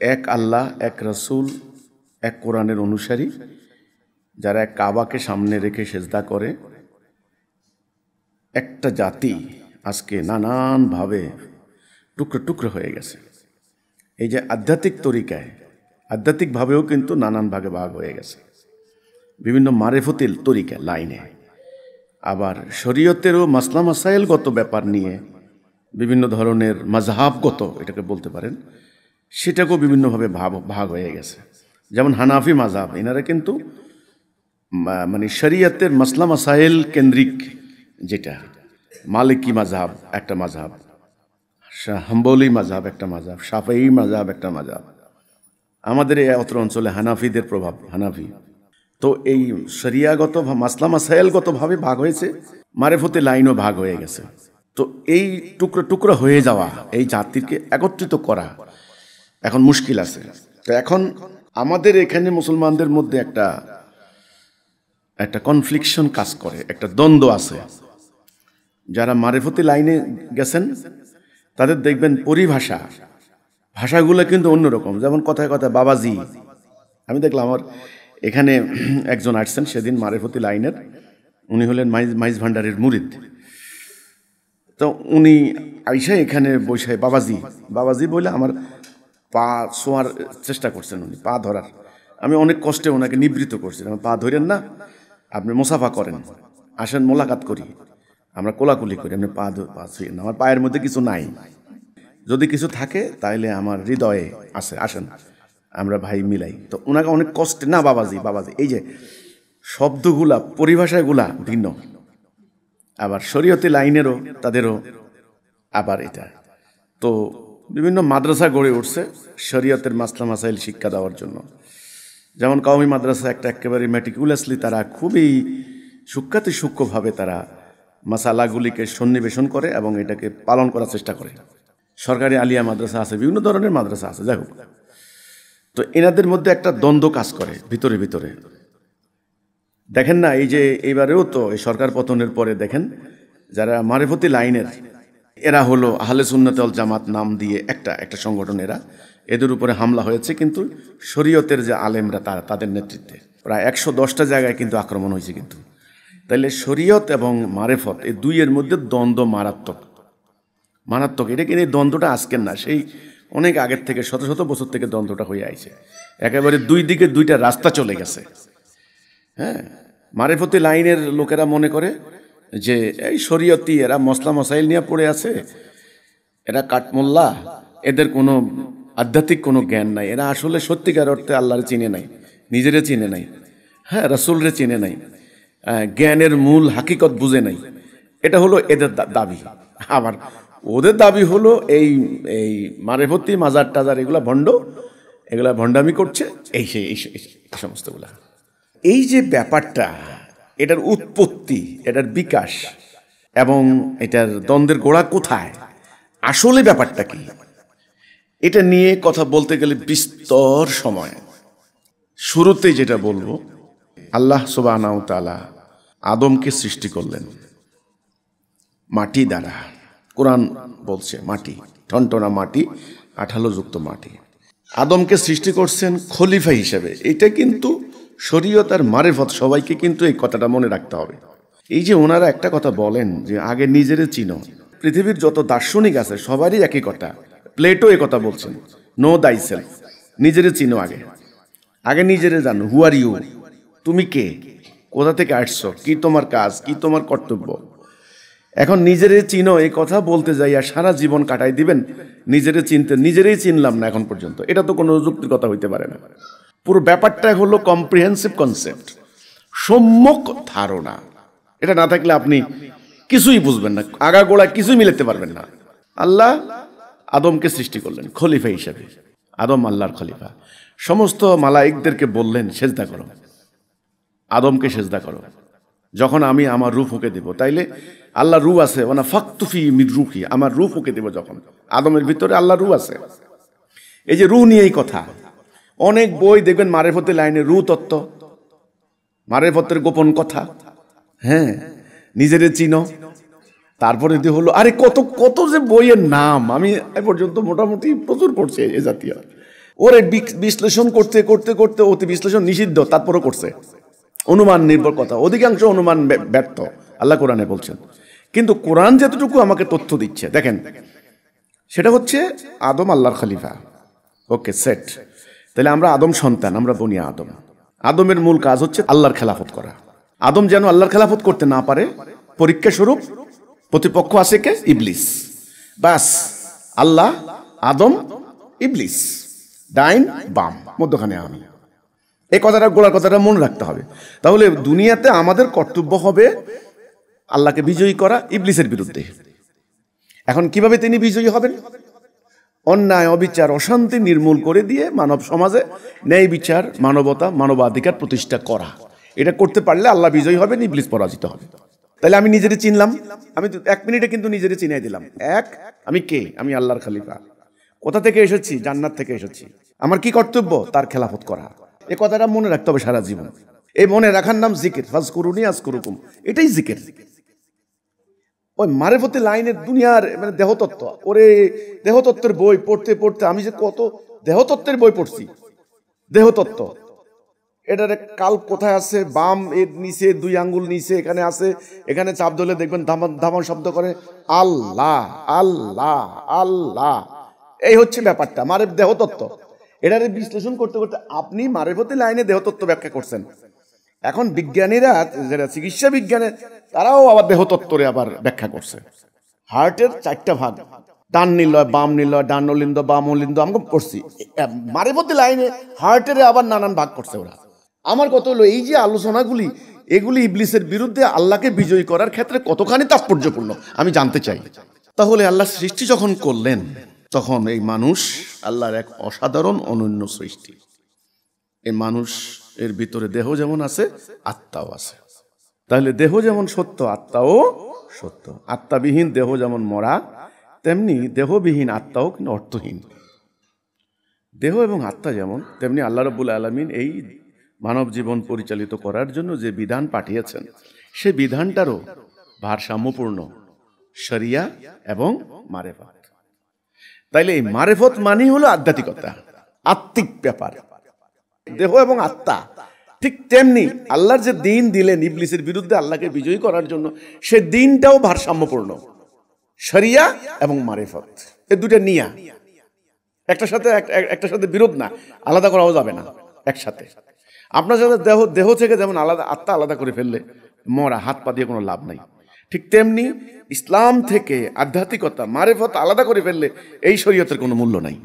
এক আল্লাহ, এক রসুল, এক কোরআনের অনুসারী, যারা এক কাবাকে সামনে রেখে সেজদা করে, একটা জাতি আজকে নানানভাবে টুকরো টুকরো হয়ে গেছে। এই যে আধ্যাত্মিক তরিকায়, আধ্যাত্মিকভাবেও কিন্তু নানান ভাগে ভাগ হয়ে গেছে, বিভিন্ন মারেফতিল তরিকা লাইনে। আবার শরীয়তেরও মাসলা মাসাইলগত ব্যাপার নিয়ে বিভিন্ন ধরনের মাযহাবগত, এটাকে বলতে পারেন, সেটাকেও বিভিন্নভাবে ভাগ হয়ে গেছে। যেমন হানাফি মাযহাব, এনারা কিন্তু মানে শরীয়তের মাসলা মাসাইল কেন্দ্রিক, যেটা মালিকি মাযহাব একটা মাযহাব, হাম্বলি মাযহাব একটা মাযহাব, শাফেঈ মাযহাব একটা মাযহাব। আমাদের এই অত্র অঞ্চলে হানাফিদের প্রভাব, হানাফি। তো এই শরিয়াগত মাসলা মাসাইলগতভাবে ভাগ হয়েছে, মারেফতে লাইনও ভাগ হয়ে গেছে। তো এই টুকরো টুকরো হয়ে যাওয়া, এই জাতিকে একত্রিত করা এখন মুশকিল আছে। তো এখন আমাদের এখানে মুসলমানদের মধ্যে একটা কনফ্লিকশন কাজ করে, একটা দ্বন্দ্ব আছে। যারা মারেফতি লাইনে গেছেন তাদের দেখবেন পরিভাষা, ভাষাগুলো কিন্তু অন্যরকম। যেমন কথায় কথায় বাবাজি, আমি দেখলাম আমার এখানে একজন আসছেন সেদিন মারেফতি লাইনের, উনি হলেন মাইজ ভান্ডারের মুরিদ। তো উনি আইসা এখানে বসে বাবাজি বাবাজি বলে আমার পা ছোঁয়ার চেষ্টা করছেন, উনি পা ধরার। আমি অনেক কষ্টে ওনাকে নিবৃত্ত করছিলাম, পা ধরেন না, আপনি মুসাফা করেন, আসেন মোলাকাত করি, আমরা কোলাকুলি করি, আপনি পা ছুঁয়েন না, আমার পায়ের মধ্যে কিছু নাই, যদি কিছু থাকে তাহলে আমার হৃদয়ে আছে, আসেন আমরা ভাই মিলাই। তো ওনাকে অনেক কষ্টে, না বাবাজি বাবাজি, এই যে শব্দগুলা, পরিভাষাগুলা ভিন্ন। আবার শরীয়তি লাইনেরও তাদেরও আবার এটা। তো বিভিন্ন মাদ্রাসা গড়ে উঠছে শরীয়তের মাসলা মাসাইল শিক্ষা দেওয়ার জন্য। যেমন কওমি মাদ্রাসা একটা একেবারে মেটিকুলাসলি, তারা খুবই সূক্ষ্মভাবে তারা মাসালাগুলিকে সন্নিবেশন করে এবং এটাকে পালন করার চেষ্টা করে। সরকারি আলিয়া মাদ্রাসা আছে, বিভিন্ন ধরনের মাদ্রাসা আছে, যাই হোক। তো এনাদের মধ্যে একটা দ্বন্দ্ব কাজ করে ভিতরে ভিতরে। দেখেন না, এই যে এইবারেও তো এই সরকার পতনের পরে দেখেন যারা মারেফতি লাইনের, এরা হলো আহলে সুন্নাত ওয়াল জামাত নাম দিয়ে একটা সংগঠন, এদের উপরে হামলা হয়েছে। কিন্তু শরীয়তের যে আলেমরা তাদের নেতৃত্বে প্রায় 110টা জায়গায় কিন্তু আক্রমণ হয়েছে। কিন্তু তাইলে শরীয়ত এবং মারেফত এই দুইয়ের মধ্যে দ্বন্দ্ব মারাত্মক। এটা কিন্তু এই দ্বন্দ্বটা আজকের না, সেই অনেক আগের থেকে, শত শত বছর থেকে দ্বন্দ্বটা হয়ে আইছে। একেবারে দুই দিকে দুইটা রাস্তা চলে গেছে। হ্যাঁ, মারেফতি লাইনের লোকেরা মনে করে যে এই শরীয়তি, এরা মসলা মসাইল নিয়ে পড়ে আছে, এরা কাঠমোল্লা, এদের কোনো আধ্যাত্মিক কোনো জ্ঞান নাই, এরা আসলে সত্যিকার অর্থে আল্লাহরে চিনে নাই, নিজেরে চিনে নাই, হ্যাঁ রাসূলরে চিনে নাই, জ্ঞানের মূল হাকিকত বুঝে নাই। এটা হলো এদের দাবি। আবার ওদের দাবি হলো এই মারেফতি মাজার টাজার এগুলা ভণ্ড, এগুলা ভণ্ডামি করছে, এই সমস্তগুলা। এই যে ব্যাপারটা, এটার উৎপত্তি, এটার বিকাশ এবং এটার দ্বন্দ্বের গোড়া কোথায়, আসলে ব্যাপারটা কি, এটা নিয়ে কথা বলতে গেলে বিস্তর সময়। শুরুতেই যেটা বলবো, আল্লাহ সুবহানাহু ওয়া তাআলা আদমকে সৃষ্টি করলেন মাটি দ্বারা। কোরআন বলছে মাটি, টনটনা মাটি, আঠালোযুক্ত মাটি। আদমকে সৃষ্টি করছেন খলিফা হিসেবে। এটা কিন্তু শরীয়ত আর মারেফত সবাইকে কিন্তু এই কথাটা মনে রাখতে হবে। এই যে ওনারা একটা কথা বলেন যে আগে নিজেরে চিনো, পৃথিবীর যত দার্শনিক আছে সবারই একই কথা। প্লেটো এই কথা বলছেন, নো দাই সেলফ, নিজেরে চিনো, আগে নিজেরে জানো। হু আর ইউ, তুমি কে, কোথা থেকে আসছো, কি তোমার কাজ, কি তোমার কর্তব্য। এখন নিজেরে চিনো এই কথা বলতে যাই আর সারা জীবন কাটাই দিবেন নিজেরে চিনতে, নিজেরেই চিনলাম না এখন পর্যন্ত, এটা তো কোনো যুক্তির কথা হইতে পারে না। পুরো ব্যাপারটা হলো কম্প্রিহেন্সিভ কনসেপ্ট, সম্যক ধারণা। এটা না থাকলে আপনি কিছুই বুঝবেন না, আগাগোড়া কিছুই মিলাতে পারবেন না। আল্লাহ আদমকে সৃষ্টি করলেন খলিফা হিসেবে, আদম আল্লাহর খলিফা। সমস্ত মালায়েকদেরকে বললেন সেজদা করো, আদমকে সেজদা করো, যখন আমি আমার রূহ ফুঁকে দেব। তাইলে আল্লাহ রূহ আছে, ওনা ফাকতুফি মির রূহি, আমার রূহ ফুঁকে দেব যখন, আদমের ভিতরে আল্লাহ রূহ আছে। এই যে রূহ নিয়ে এই কথা, অনেক বই দেখবেন মারেফতের লাইনে রূহ তত্ত্ব, মারেফতের গোপন কথা, হ্যাঁ নিজেরে চিনো, তারপরে হলো আরে কত কত যে বইয়ের নাম, আমি এ পর্যন্ত মোটামুটি প্রচুর পড়ছে এ জাতীয়। ওরে বিশ্লেষণ করতে করতে করতে অতি বিশ্লেষণ নিষিদ্ধ, তারপরও করছে। অনুমান নির্ভর কথা, অধিকাংশ অনুমান ব্যর্থ, আল্লাহ কোরআনে বলছেন। কিন্তু কোরআন যতটুকু আমাকে তথ্য দিচ্ছে দেখেন, সেটা হচ্ছে আদম আল্লাহর খলিফা। ওকে, সেট। তাহলে আমরা আদম সন্তান, আমরা বনি আদম। আদমের মূল কাজ হচ্ছে আল্লাহর খেলাফত করা। আদম যেন আল্লাহর খেলাফত করতে না পারে, পরীক্ষা স্বরূপ প্রতিপক্ষ আছে কে? ইবলিস। বাস, আল্লাহ, আদম, ইবলিস, ডাইন বাম, মধ্যখানে আমি। এই কথাটা, গোড়ার কথাটা মনে রাখতে হবে। তাহলে দুনিয়াতে আমাদের কর্তব্য হবে আল্লাহকে বিজয়ী করা ইবলিসের বিরুদ্ধে। এখন কিভাবে তিনি বিজয়ী হবেন? অন্যায়, অবিচার, অশান্তি নির্মূল করে দিয়ে মানব সমাজে ন্যায় বিচার, মানবতা, মানবাধিকার প্রতিষ্ঠা করা। এটা করতে পারলে আল্লাহ বিজয়ী হবেন, ইবলিস পরাজিত হবে। তাহলে আমি নিজেরে চিনলাম, আমি 1 মিনিটে কিন্তু নিজেরে চিনাই দিলাম। আমি কে? আমি আল্লাহর খলিফা। কোথা থেকে এসেছি? জান্নাত থেকে এসেছি। আমার কি কর্তব্য? তার খেলাফত করা। এই কথাটা মনে রাখতে হবে সারা জীবন। এই মনে রাখার নাম জিকির। ফাজকুরুনি আজকুরুকুম, এটাই জিকির। ওই মারেফতি লাইনের দুনিয়ার মানে দেহতত্ত্ব, ওরে দেহতত্ত্বের বই পড়তে পড়তে আমি যে কত দেহতত্ত্বের বই পড়ছি। দেহতত্ত্ব, এটার কাল কোথায় আছে, বাম এর নিচে 2 আঙ্গুল নিচে এখানে আছে, এখানে চাপ ধরলে দেখবেন ধামান ধামান শব্দ করে আল্লাহ আল্লাহ আল্লাহ। এই হচ্ছে ব্যাপারটা মারেফ দেহতত্ত্ব। এটার বিশ্লেষণ করতে করতে আপনি মারেফতি লাইনে দেহতত্ত্ব ব্যাখ্যা করছেন। এখন বিজ্ঞানীরা, যারা চিকিৎসা বিজ্ঞানের, তারাও আবার দেহতত্ত্বরে আবার ব্যাখ্যা করছে। হার্টের 4টা ভাগ, ডান নিলয়, বাম নিলয়, ডান অলিন্দ, বাম অলিন্দ, আমরা পড়ছি। মারেফতি লাইনে হার্টের আবার নানান ভাগ করছে ওরা। আমার কথা হলো, এই যে আলোচনাগুলি, এগুলি ইবলিসের বিরুদ্ধে আল্লাহকে বিজয়ী করার ক্ষেত্রে কতখানি তাৎপর্যপূর্ণ আমি জানতে চাই। তাহলে আল্লাহ সৃষ্টি যখন করলেন, তখন এই মানুষ আল্লাহর এক অসাধারণ অনন্য সৃষ্টি। এই মানুষ এর ভিতরে দেহ যেমন আছে, আত্মাও আছে। তাহলে দেহ যেমন সত্য, আত্মাও সত্য। আত্মাবিহীন দেহ যেমন মরা, তেমনি দেহবিহীন আত্মাও কিন্তু অর্থহীন। দেহ এবং আত্মা যেমন, তেমনি আল্লাহ রাব্বুল আলামিন এই মানব জীবন পরিচালিত করার জন্য যে বিধান পাঠিয়েছেন, সে বিধানটারও ভারসাম্যপূর্ণ শরিয়া এবং মারেফত। তাইলে এই মারেফত মানে হলো আধ্যাত্মিকতা, আত্মিক ব্যাপার। দেহ এবং আত্মা ঠিক তেমনি আল্লাহর যে দিন দিলেন ইবলিসের বিরুদ্ধে আল্লাহকে বিজয়ী করার জন্য, সে দিনটাও ভারসাম্যপূর্ণ শরিয়া এবং মারেফত। এই দুটো নিয়া একটার সাথে বিরোধ না, আলাদা করাও যাবে না একসাথে। আপনার সাথে দেহ থেকে যেমন আলাদা, আত্মা আলাদা করে ফেললে মরা, হাত পা দিয়ে কোনো লাভ নাই। ঠিক তেমনি ইসলাম থেকে আধ্যাত্মিকতা, মারেফত আলাদা করে ফেললে এই শরীয়তের কোনো মূল্য নাই।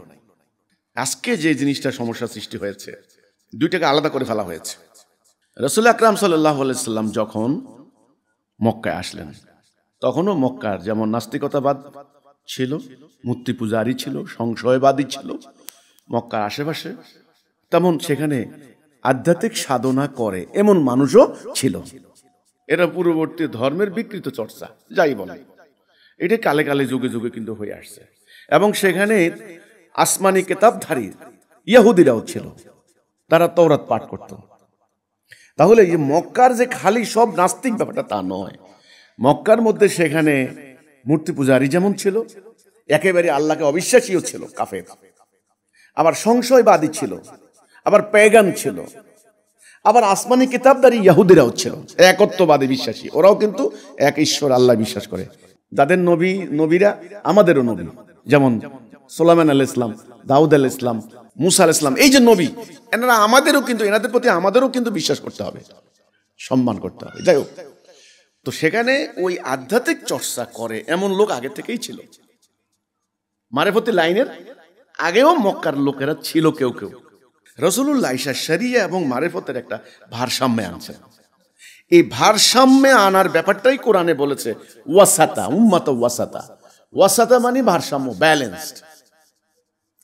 আজকে যে জিনিসটা সমস্যা সৃষ্টি হয়েছে, দুইটাকে আলাদা করে ফেলা হয়েছে। রাসূল আকরাম সাল্লাল্লাহু আলাইহি সাল্লাম যখন মক্কায় আসলেন, তখনও মক্কার যেমন নাস্তিকতাবাদ ছিল, মূর্তি পূজারি ছিল, সংশয়বাদী ছিল মক্কার আশেপাশে, তেমন সেখানে আধ্যাত্মিক সাধনা করে এমন মানুষও ছিল। এরা পূর্ববর্তী ধর্মের বিকৃত চর্চা, যাই বলে, এটা কালে কালে যুগে যুগে কিন্তু হয়ে আসছে। এবং সেখানে আসমানি কিতাবধারী ইহুদিরাও ছিল, তারা তাওরাত পাঠ করত। তাহলে এই মক্কার যে খালি সব নাস্তিক ব্যাপারটা তা নয়। মক্কার মধ্যে সেখানে মূর্তি পূজারী যেমন ছিল, একেবারে আল্লাহকে অবিশ্বাসীও ছিল, কাফের। আবার সংশয়বাদী ছিল, আবার পেগান ছিল, আবার আসমানি কিতাবধারী ইহুদিরাও ছিল, একত্ববাদী বিশ্বাসী। ওরাও কিন্তু এক ঈশ্বর আল্লাহ বিশ্বাস করে। যাদের নবীরা আমাদেরও নবী, যেমন সুলাইমান আলাইহিস সালাম, দাউদ আলাইহিস সালাম, মুসা আলাইহিস সালাম, এই যে নবী, এনারা আমাদেরও কিন্তু, এনাদের প্রতি আমাদেরও কিন্তু বিশ্বাস করতে হবে, সম্মান করতে হবে। যাই হোক, তো সেখানে ওই আধ্যাত্মিক চর্চা করে এমন লোক আগে থেকেই ছিল। মারেফতি লাইনের আগেও মক্কার লোকেরা ছিল কেউ কেউ। রাসূলুল্লাহ ঈসা শরিয়া এবং মারেফতের একটা ভারসাম্যে আনছেন। এই ভারসাম্যে আনার ব্যাপারটাই কোরআনে বলেছে ওয়াসাতা, উম্মাত ওয়াসাতা। ওয়াসাতা মানে ভারসাম্য, ব্যালেন্সড।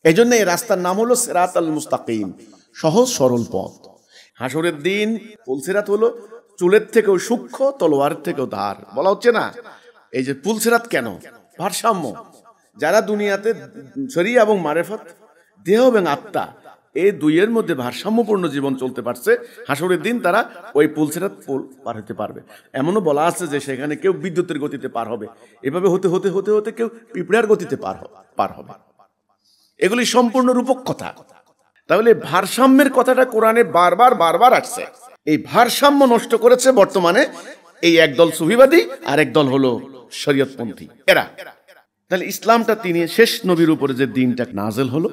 এই জন্য এই রাস্তার নাম হলো সিরাতাল মুস্তাকিম, সহজ সরল পথ। হাসরের দিন পুলসিরাত হলো চুলের থেকেও সূক্ষ্ম, তলোয়ারের থেকেও ধার। বলা হচ্ছে না এই যে পুলসিরাত কেন? ভারসাম্য। যারা দুনিয়াতে শরিয়া এবং মারেফত, দেহ এবং আত্মা, এই দুইয়ের মধ্যে ভারসাম্যপূর্ণ জীবন চলতে পারছে, হাসরের দিন তারা ওই পুলসিরাত পুল পার হতে পারবে। এমনও বলা আছে যে সেখানে কেউ বিদ্যুতের গতিতে পার হবে, এভাবে হতে হতে হতে হতে কেউ পিঁপড়ার গতিতে পার হবে। এগুলি সম্পূর্ণ রূপক কথা। তাহলে ভারসাম্যের কথাটা কোরআনে বারবার বারবার আসছে। এই ভারসাম্য নষ্ট করেছে বর্তমানে এই একদল সুফিবাদী আর একদল হলো শরীয়তপন্থী এরা। তাহলে ইসলামটা তিনি শেষ নবীর উপরে যে দিনটা নাজেল হলো,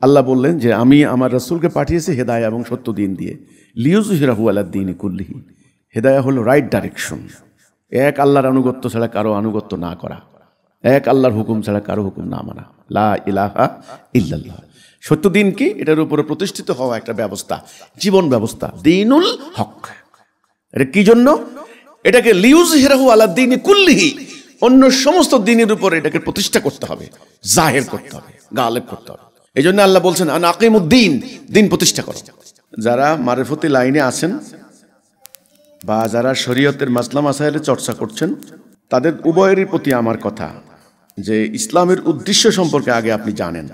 আল্লাহ বললেন যে আমি আমার রাসূলকে পাঠিয়েছি হেদায়া এবং সত্য দিন দিয়ে, লিইয়ুযহিরাহু আলাদ দীনি কুল্লিহি। হেদায়া হলো রাইট ডাইরেকশন, এক আল্লাহর আনুগত্য ছাড়া কারো আনুগত্য না করা, এক আল্লাহর হুকুম ছাড়া কারো হুকুম না মানা, লা ইলাহা ইল্লাল্লাহ। সত্য দিন কি? এটার উপরে প্রতিষ্ঠিত হওয়া একটা ব্যবস্থা, জীবন ব্যবস্থা, দ্বীনুল হক। এটা কি জন্য? এটাকে লিইয়ুযহিরাহু আলাদ দীনি কুল্লিহি, অন্য সমস্ত দিনের উপরে এটাকে প্রতিষ্ঠা করতে হবে, জাহের করতে হবে, গালেব করতে হবে। এই জন্য আল্লাহ বলছেন আন আকিমুদ্দিন, দিন প্রতিষ্ঠা করো। যারা মারিফতি লাইনে আছেন বা যারা শরীয়তের মাসলা মাসাইলে চর্চা করছেন, তাদের উভয়েরই প্রতি আমার কথা যে ইসলামের উদ্দেশ্য সম্পর্কে আগে আপনি জানেন।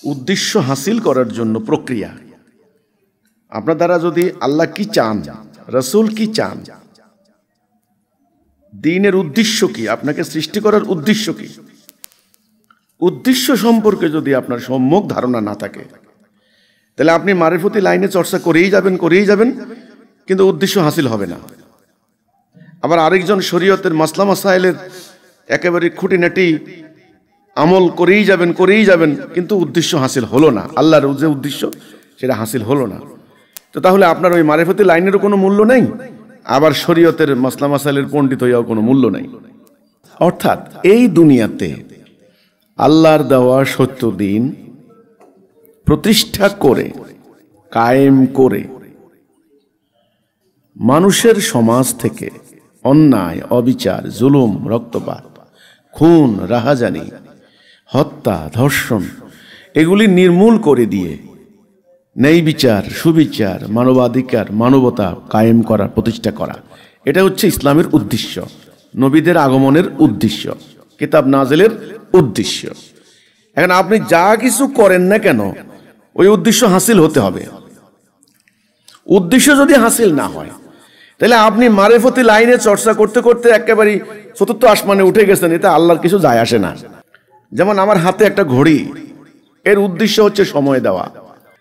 উদ্দেশ্য হাসিল করার জন্য প্রক্রিয়া, আপনার দ্বারা যদি আল্লাহ কি চান, রাসূল কি চান, দ্বীনের উদ্দেশ্য কি, আপনাকে সৃষ্টি করার উদ্দেশ্য কি, উদ্দেশ্য সম্পর্কে যদি আপনার সম্যক ধারণা না থাকে, তাহলে আপনি মারিফতি লাইনে চর্চা করেই যাবেন, কিন্তু উদ্দেশ্য হাসিল হবে না। আবার আরেকজন শরীয়তের মাসলা মাসাইলের একেবারে খুঁটিনাটি আমল করেই যাবেন, কিন্তু উদ্দেশ্য হাসিল হলো না, আল্লাহর যে উদ্দেশ্য সেটা হাসিল হলো না। তো তাহলে আপনার ওই মারিফতি লাইনেরও কোনো মূল্য নেই, আবার শরীয়তের মাসলা মাসাইলের পণ্ডিত হইয়াও কোনো মূল্য নেই। অর্থাৎ এই দুনিয়াতে আল্লাহর দেওয়া সত্য দিন প্রতিষ্ঠা করে, কায়েম করে, মানুষের সমাজ থেকে অন্যায়, অবিচার, জুলুম, রক্তপাত, খুন, রাহাজানি, হত্যা, ধর্ষণ এগুলি নির্মূল করে দিয়ে ন্যায় বিচার, সুবিচার, মানবাধিকার, মানবতা কায়েম করা, প্রতিষ্ঠা করা, এটা হচ্ছে ইসলামের উদ্দেশ্য, নবীদের আগমনের উদ্দেশ্য, কিতাব নাজিলের উদ্দেশ্য। এখন আপনি যা কিছু করেন না কেন ওই উদ্দেশ্য হাসিল হতে হবে। উদ্দেশ্য যদি হাসিল না হয়, তাহলে আপনি মারিফতি লাইনে চর্চা করতে করতে একেবারে চতুর্থ আসমানে উঠে গেছেন, এতে আল্লাহর কিছু যায় আসে না। যেমন আমার হাতে একটা ঘড়ি, এর উদ্দেশ্য হচ্ছে সময় দেওয়া।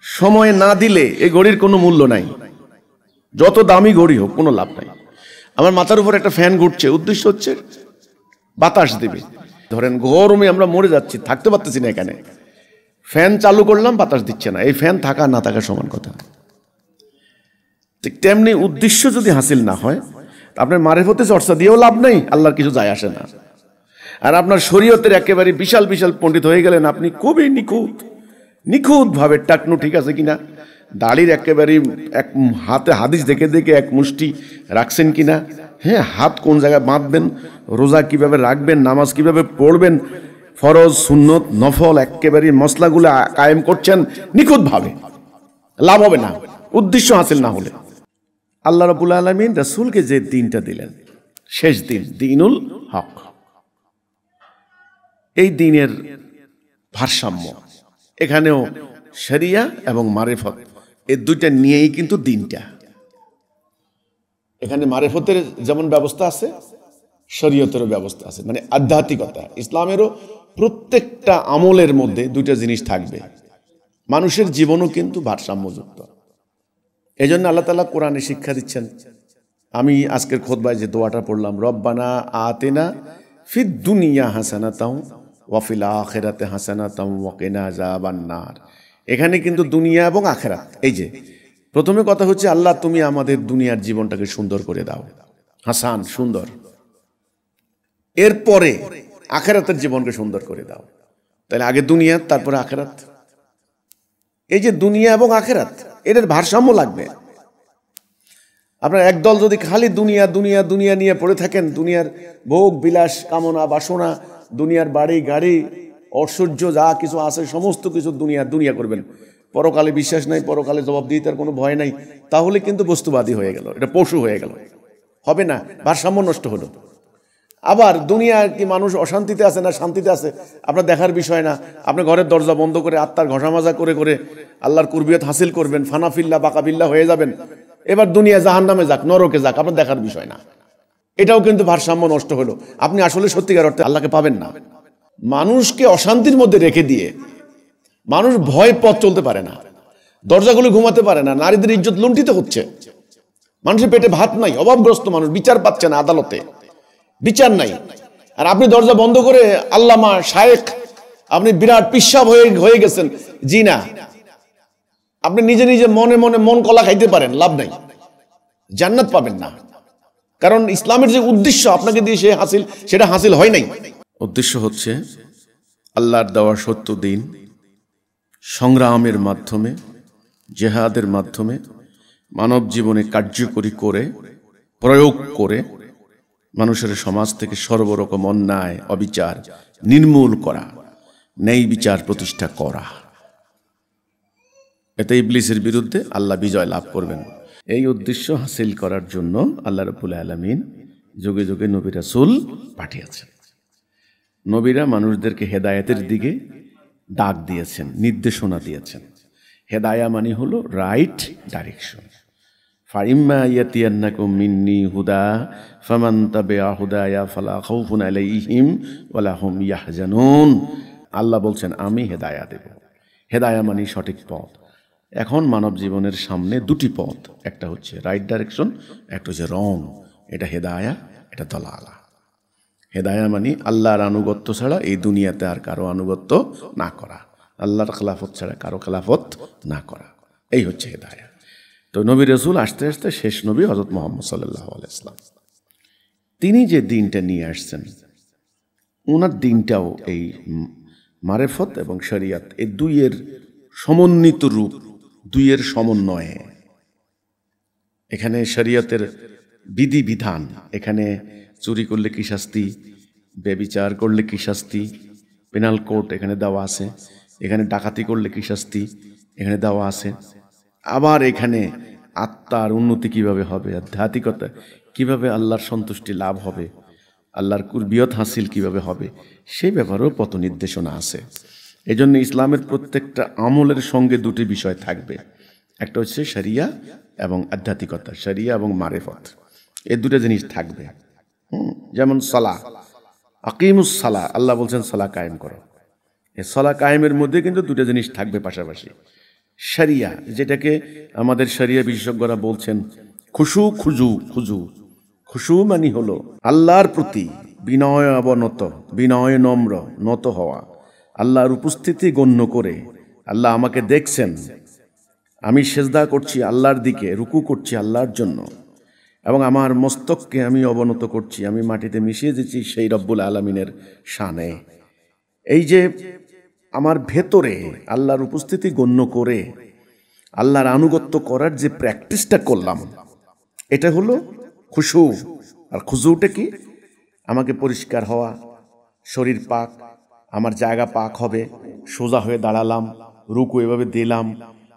সময় না দিলে এই ঘড়ির কোনো মূল্য নাই, যত দামি ঘড়ি হোক কোনো লাভ নাই। আমার মাথার উপর একটা ফ্যান ঘুরছে, উদ্দেশ্য হচ্ছে বাতাস দেবে। ধরেন গরমে আমরা মরে যাচ্ছি, থাকতে পারতেছি না, এখানে ফ্যান চালু করলাম, বাতাস দিচ্ছে না, এই ফ্যান থাকা না থাকা সমান কথা। ঠিক তেমনি উদ্দেশ্য যদি হাসিল না হয়, আপনার মারিফতে চর্চা দিয়েও লাভ নেই, আল্লাহর কিছু যায় আসে না। আর আপনার শরীয়তের একেবারে বিশাল বিশাল পণ্ডিত হয়ে গেলেন, আপনি খুবই নিখুঁত ভাবে টাকনু ঠিক আছে কিনা, দাড়ির একেবারে এক হাতে হাদিস দেখে এক মুষ্টি রাখছেন কিনা, হ্যাঁ, হাত কোন জায়গায় বাঁধবেন, রোজা কিভাবে রাখবেন, নামাজ কিভাবে পড়বেন, ফরজ, সুন্নত, নফল একেবারে মশলাগুলো কায়েম করছেন নিখুঁত ভাবে, লাভ হবে না উদ্দেশ্য হাসিল না হলে। আল্লাহ রাব্বুল আলামিন রাসূলকে যে দিনটা দিলেন, শেষ দিন, দ্বীনুল হক, এই দিনের ভারসাম্য, এখানেও শরিয়া এবং মারিফত এই দুইটা নিয়েই কিন্তু দিনটা। এখানে মারিফতের যেমন ব্যবস্থা আছে, শরীয়তেরও ব্যবস্থা আছে, মানে আধ্যাত্মিকতা। ইসলামেরও প্রত্যেকটা আমলের মধ্যে দুইটা জিনিস থাকবে। মানুষের জীবনও কিন্তু ভারসাম্যযুক্ত। এই জন্য আল্লাহ তাআলা কোরআনে শিক্ষা দিচ্ছেন। আমি আজকের খুতবায় যে দোয়াটা পড়লাম, রব্বানা আতিনা ফিদ দুনিয়া হাসানাতাও ওয়া ফিল আখিরাতি হাসানাতাও ওয়া কিনা আযাবান্নার। এখানে কিন্তু দুনিয়া এবং আখিরাত, এই যে প্রথমে কথা হচ্ছে আল্লাহ তুমি আমাদের দুনিয়ার জীবনটাকে সুন্দর করে দাও, হাসান, সুন্দর। এরপরে আখিরাতের জীবনকে সুন্দর করে দাও। তাহলে আগে দুনিয়া, তারপরে আখিরাত। এই যে দুনিয়া এবং আখিরাত, এদের ভারসাম্য লাগবে। আপনার একদল যদি খালি দুনিয়া দুনিয়া দুনিয়া নিয়ে পড়ে থাকেন, দুনিয়ার ভোগ বিলাস, কামনা বাসনা, দুনিয়ার বাড়ি গাড়ি, ঐশ্বর্য যা কিছু আছে সমস্ত কিছু দুনিয়া দুনিয়া করবেন, পরকালে বিশ্বাস নাই, পরকালে জবাবদিহিতার কোনো ভয় নাই, তাহলে কিন্তু বস্তুবাদী হয়ে গেল, এটা পশু হয়ে গেল, হবে না, ভারসাম্য নষ্ট হলো। আবার দুনিয়া কি মানুষ অশান্তিতে আছে না শান্তিতে আছে আপনার দেখার বিষয় না। আপনি ঘরের দরজা বন্ধ করে আত্মার ঘষামাজা করে করে আল্লাহর কুরবিয়ত হাসিল করবেন, ফানাফিল্লা বাকাবিল্লা হয়ে যাবেন। এবার দুনিয়া জাহান্নামে যাক, নরকে যাক, আপনার দেখার বিষয় না। এটাও কিন্তু ভারসাম্য নষ্ট হলো। আপনি আসলে সত্যিকার অর্থে আল্লাহকে পাবেন না। মানুষকে অশান্তির মধ্যে রেখে দিয়ে মানুষ ভয় পথ চলতে পারে না, দরজাগুলো ঘুমাতে পারে না, নারীদের ইজ্জত লুণ্ঠিত হচ্ছে, মানুষের পেটে ভাত নাই, অভাবগ্রস্ত মানুষ, বিচার পাচ্ছে না, আদালতে বিচার নাই। আর আপনি দরজা বন্ধ করে আল্লামা শায়েখ, আপনি বিরাট পিসাব হয়ে গেছেন। জি না, আপনি নিজে নিজে মনে মনে মন কলা খাইতে পারেন, লাভ নাই, জান্নাত পাবেন না। কারণ ইসলামের যে উদ্দেশ্য আপনাকে দিয়ে সেটা হাসিল হয় নাই। উদ্দেশ্য হচ্ছে আল্লাহর দেওয়া সত্য দিন সংগ্রামের মাধ্যমে, জেহাদের মাধ্যমে মানব জীবনে কার্যকরী করে প্রয়োগ করে মানুষের সমাজ থেকে সর্বরকম অন্যায় অবিচার নির্মূল করা, ন্যায় বিচার প্রতিষ্ঠা করা। এতে ইবলিসের বিরুদ্ধে আল্লাহ বিজয় লাভ করবেন। এই উদ্দেশ্য হাসিল করার জন্য আল্লাহ রাব্বুল আলামিন যুগে যুগে নবী রাসূল পাঠিয়েছেন। নবীরা মানুষদেরকে হেদায়েতের দিকে ডাক দিয়েছেন, নির্দেশনা দিয়েছেন। হেদায়া মানে হলো রাইট ডাইরেকশন। ফাইম্মা ইয়াতিয়ান্নাকুম মিন্নি হুদা ফামান তাবিআ হুদায়া ফালা খাউফুন আলাইহিম ওয়ালা হুম ইয়াহজানুন। আল্লাহ বলছেন আমি হেদায়া দেব। হেদায়া মানে সঠিক পথ। এখন মানব জীবনের সামনে দুটি পথ, একটা হচ্ছে রাইট ডাইরেকশন, একটা হচ্ছে রং। এটা হেদায়া, এটা দলালা। হেদায়া মানে আল্লাহর আনুগত্য ছাড়া এই দুনিয়াতে আর কারো আনুগত্য না করা, আল্লাহর খেলাফত ছাড়া কারো খেলাফত না করা, এই হচ্ছে হেদায়া। তো নবী রাসূল আস্তে আস্তে শেষ নবী হযরত মুহাম্মদ সাল্লাল্লাহু আলাইহি ওয়াসাল্লাম, তিনি যে দিনটা নিয়ে আসছেন, ওনার দিনটাও এই মারেফত এবং শরিয়ত, এই দুইয়ের সমন্বিত রূপ, দুইয়ের সমন্বয়ে। এখানে শরিয়তের বিধি বিধান, এখানে চুরি করলে কি শাস্তি, ব্যভিচার করলে কি শাস্তি, পেনাল কোড এখানে দেওয়া আছে। এখানে ডাকাতি করলে কি শাস্তি, এখানে দেওয়া আছে। আবার এখানে আত্মার উন্নতি কিভাবে হবে, আধ্যাত্মিকতা কিভাবে, আল্লাহর সন্তুষ্টি লাভ হবে, আল্লাহর কুরবিয়ত হাসিল কিভাবে হবে, সেই ব্যাপারেও পথ নির্দেশনা আছে। এই জন্য ইসলামের প্রত্যেকটা আমলের সঙ্গে দুটি বিষয় থাকবে, একটা হচ্ছে শরিয়া এবং আধ্যাত্মিকতা, শরিয়া এবং মারেফত, এই দুটো জিনিস থাকবে। যেমন সালাহ, আকিমুস সালাহ, আল্লাহ বলছেন সালাহ কায়েম করো। এই সালাহ কায়েমের মধ্যে কিন্তু দুটো জিনিস থাকবে পাশাপাশি। শরিয়া, যেটাকে আমাদের শরিয়া বিশেষজ্ঞরা বলছেন খুশু খুজু। খুশু মানে হলো আল্লাহর প্রতি বিনয় অবনত, বিনয় নম্র নত হওয়া, আল্লাহর উপস্থিতি গণ্য করে, আল্লাহ আমাকে দেখছেন, আমি সেজদা করছি আল্লাহর দিকে, রুকু করছি আল্লাহর জন্য, এবং আমার মস্তককে আমি অবনত করছি, আমি মাটিতে মিশিয়ে দিচ্ছি সেই রব্বুল আলামিনের শানে। এই যে আমার ভেতরে আল্লাহর উপস্থিতি গণ্য করে আল্লাহর আনুগত্য করার যে প্র্যাকটিসটা করলাম, এটা হলো খুশু। আর খুজুটা কি? আমাকে পরিষ্কার হওয়া, শরীর পাক, আমার জায়গা পাক হবে, সোজা হয়ে দাঁড়ালাম, রুকু এভাবে দিলাম,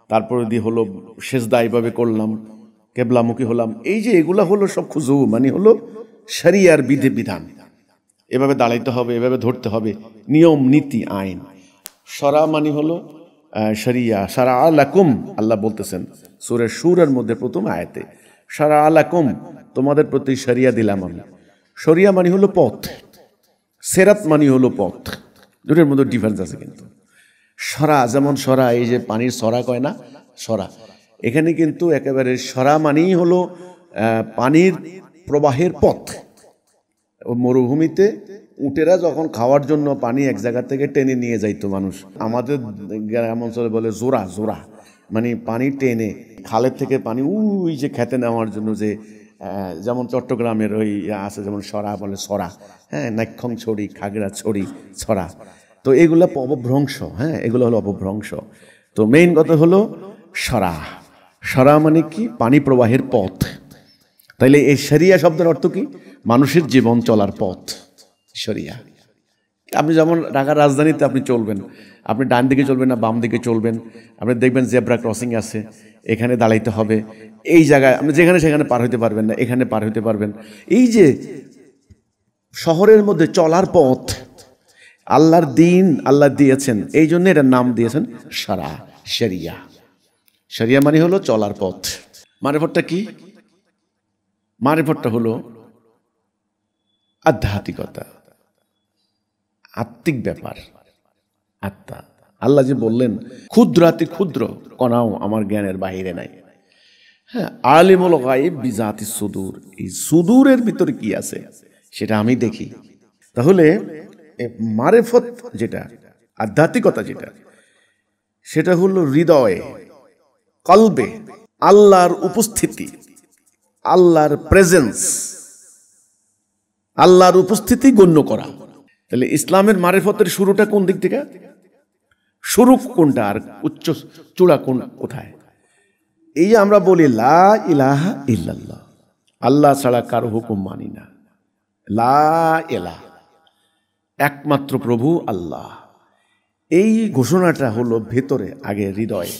তারপরে দিয়ে হলো সেজদা এভাবে করলাম, কেবলামুখী হলাম। এই যে এগুলা হলো সব খুজু, মানে হলো শরিয়ার বিধি বিধান। এভাবে দাঁড়াইতে হবে, এভাবে ধরতে হবে, নিয়ম নীতি আইন। শরা মানে হলো শরিয়া। শারা লাকুম, আল্লাহ বলতেছেন সূরা শুরার মধ্যে প্রথম আয়াতে, শারা লাকুম, তোমাদের প্রতি শরিয়া দিলাম আমি। শরিয়া মানে হলো পথ, সেরাত মানে হলো পথ, দুটোর মধ্যে ডিফারেন্স আছে কিন্তু। সরা, যেমন সরা, এই যে পানির সরা কয় না, সরা, এখানে কিন্তু একেবারে সরা মানেই হলো পানির প্রবাহের পথ। মরুভূমিতে উটেরা যখন খাওয়ার জন্য পানি এক জায়গা থেকে টেনে নিয়ে যাইতো মানুষ, আমাদের গ্রাম অঞ্চলে বলে জোড়া, জোড়া মানে পানি টেনে খালের থেকে পানি ওই যে খেতে নেওয়ার জন্য, যে যেমন চট্টগ্রামের ওই আছে যেমন সরা বলে, সরা, হ্যাঁ, নাক্ষং ছড়ি, খাগড়া ছড়ি, ছড়া। তো এগুলো অপভ্রংশ, হ্যাঁ, এগুলো হলো অপভ্রংশ। তো মেইন কথা হলো সরা। সরা মানে কি? পানি প্রবাহের পথ। তাইলে এই শরিয়া শব্দের অর্থ কি? মানুষের জীবন চলার পথ, শরিয়া। আপনি যেমন ঢাকার রাজধানীতে আপনি চলবেন, আপনি ডান দিকে চলবেন না বাম দিকে চলবেন, আপনি দেখবেন জেব্রা ক্রসিং আছে, এখানে দাঁড়াইতে হবে, এই জায়গায় আপনি যেখানে সেখানে পার হইতে পারবেন না, এখানে পার হইতে পারবেন। এই যে শহরের মধ্যে চলার পথ, আল্লাহর দিন আল্লাহ দিয়েছেন, এই জন্য এটার নাম দিয়েছেন শরা, শরিয়া। শরিয়া মানে হলো চলার পথ। মারিফতটা কি? মারিফতটা হলো আধ্যাত্মিকতা, আত্মিক ব্যাপার, আত্মা। আল্লাহ যে বললেন ক্ষুদ্রাতি ক্ষুদ্র কণাও আমার জ্ঞানের বাহিরে নাই। হ্যাঁ, আলিমুল গায়ব বিজাতি সুদূর, এই সুদূরের ভিতরে কি আছে সেটা আমি দেখি। তাহলে মারেফত যেটা, আধ্যাত্মিকতা যেটা, সেটা হলো হৃদয়ে, কলবে আল্লাহর উপস্থিতি, আল্লাহর প্রেজেন্স, আল্লাহর উপস্থিতি গণ্য করা। তাহলে ইসলামের মারেফতের শুরুটা কোন দিক থেকে, শুরু কোনটা আর উচ্চ চূড়া কোন কোথায়? এই যে আমরা বলি লা ইলাহা ইল্লাল্লাহ, আল্লাহ ছাড়া কারো হুকুম মানি না, লা ইলাহা, একমাত্র প্রভু আল্লাহ। এই ঘোষণাটা হলো ভেতরে, আগে হৃদয়ে,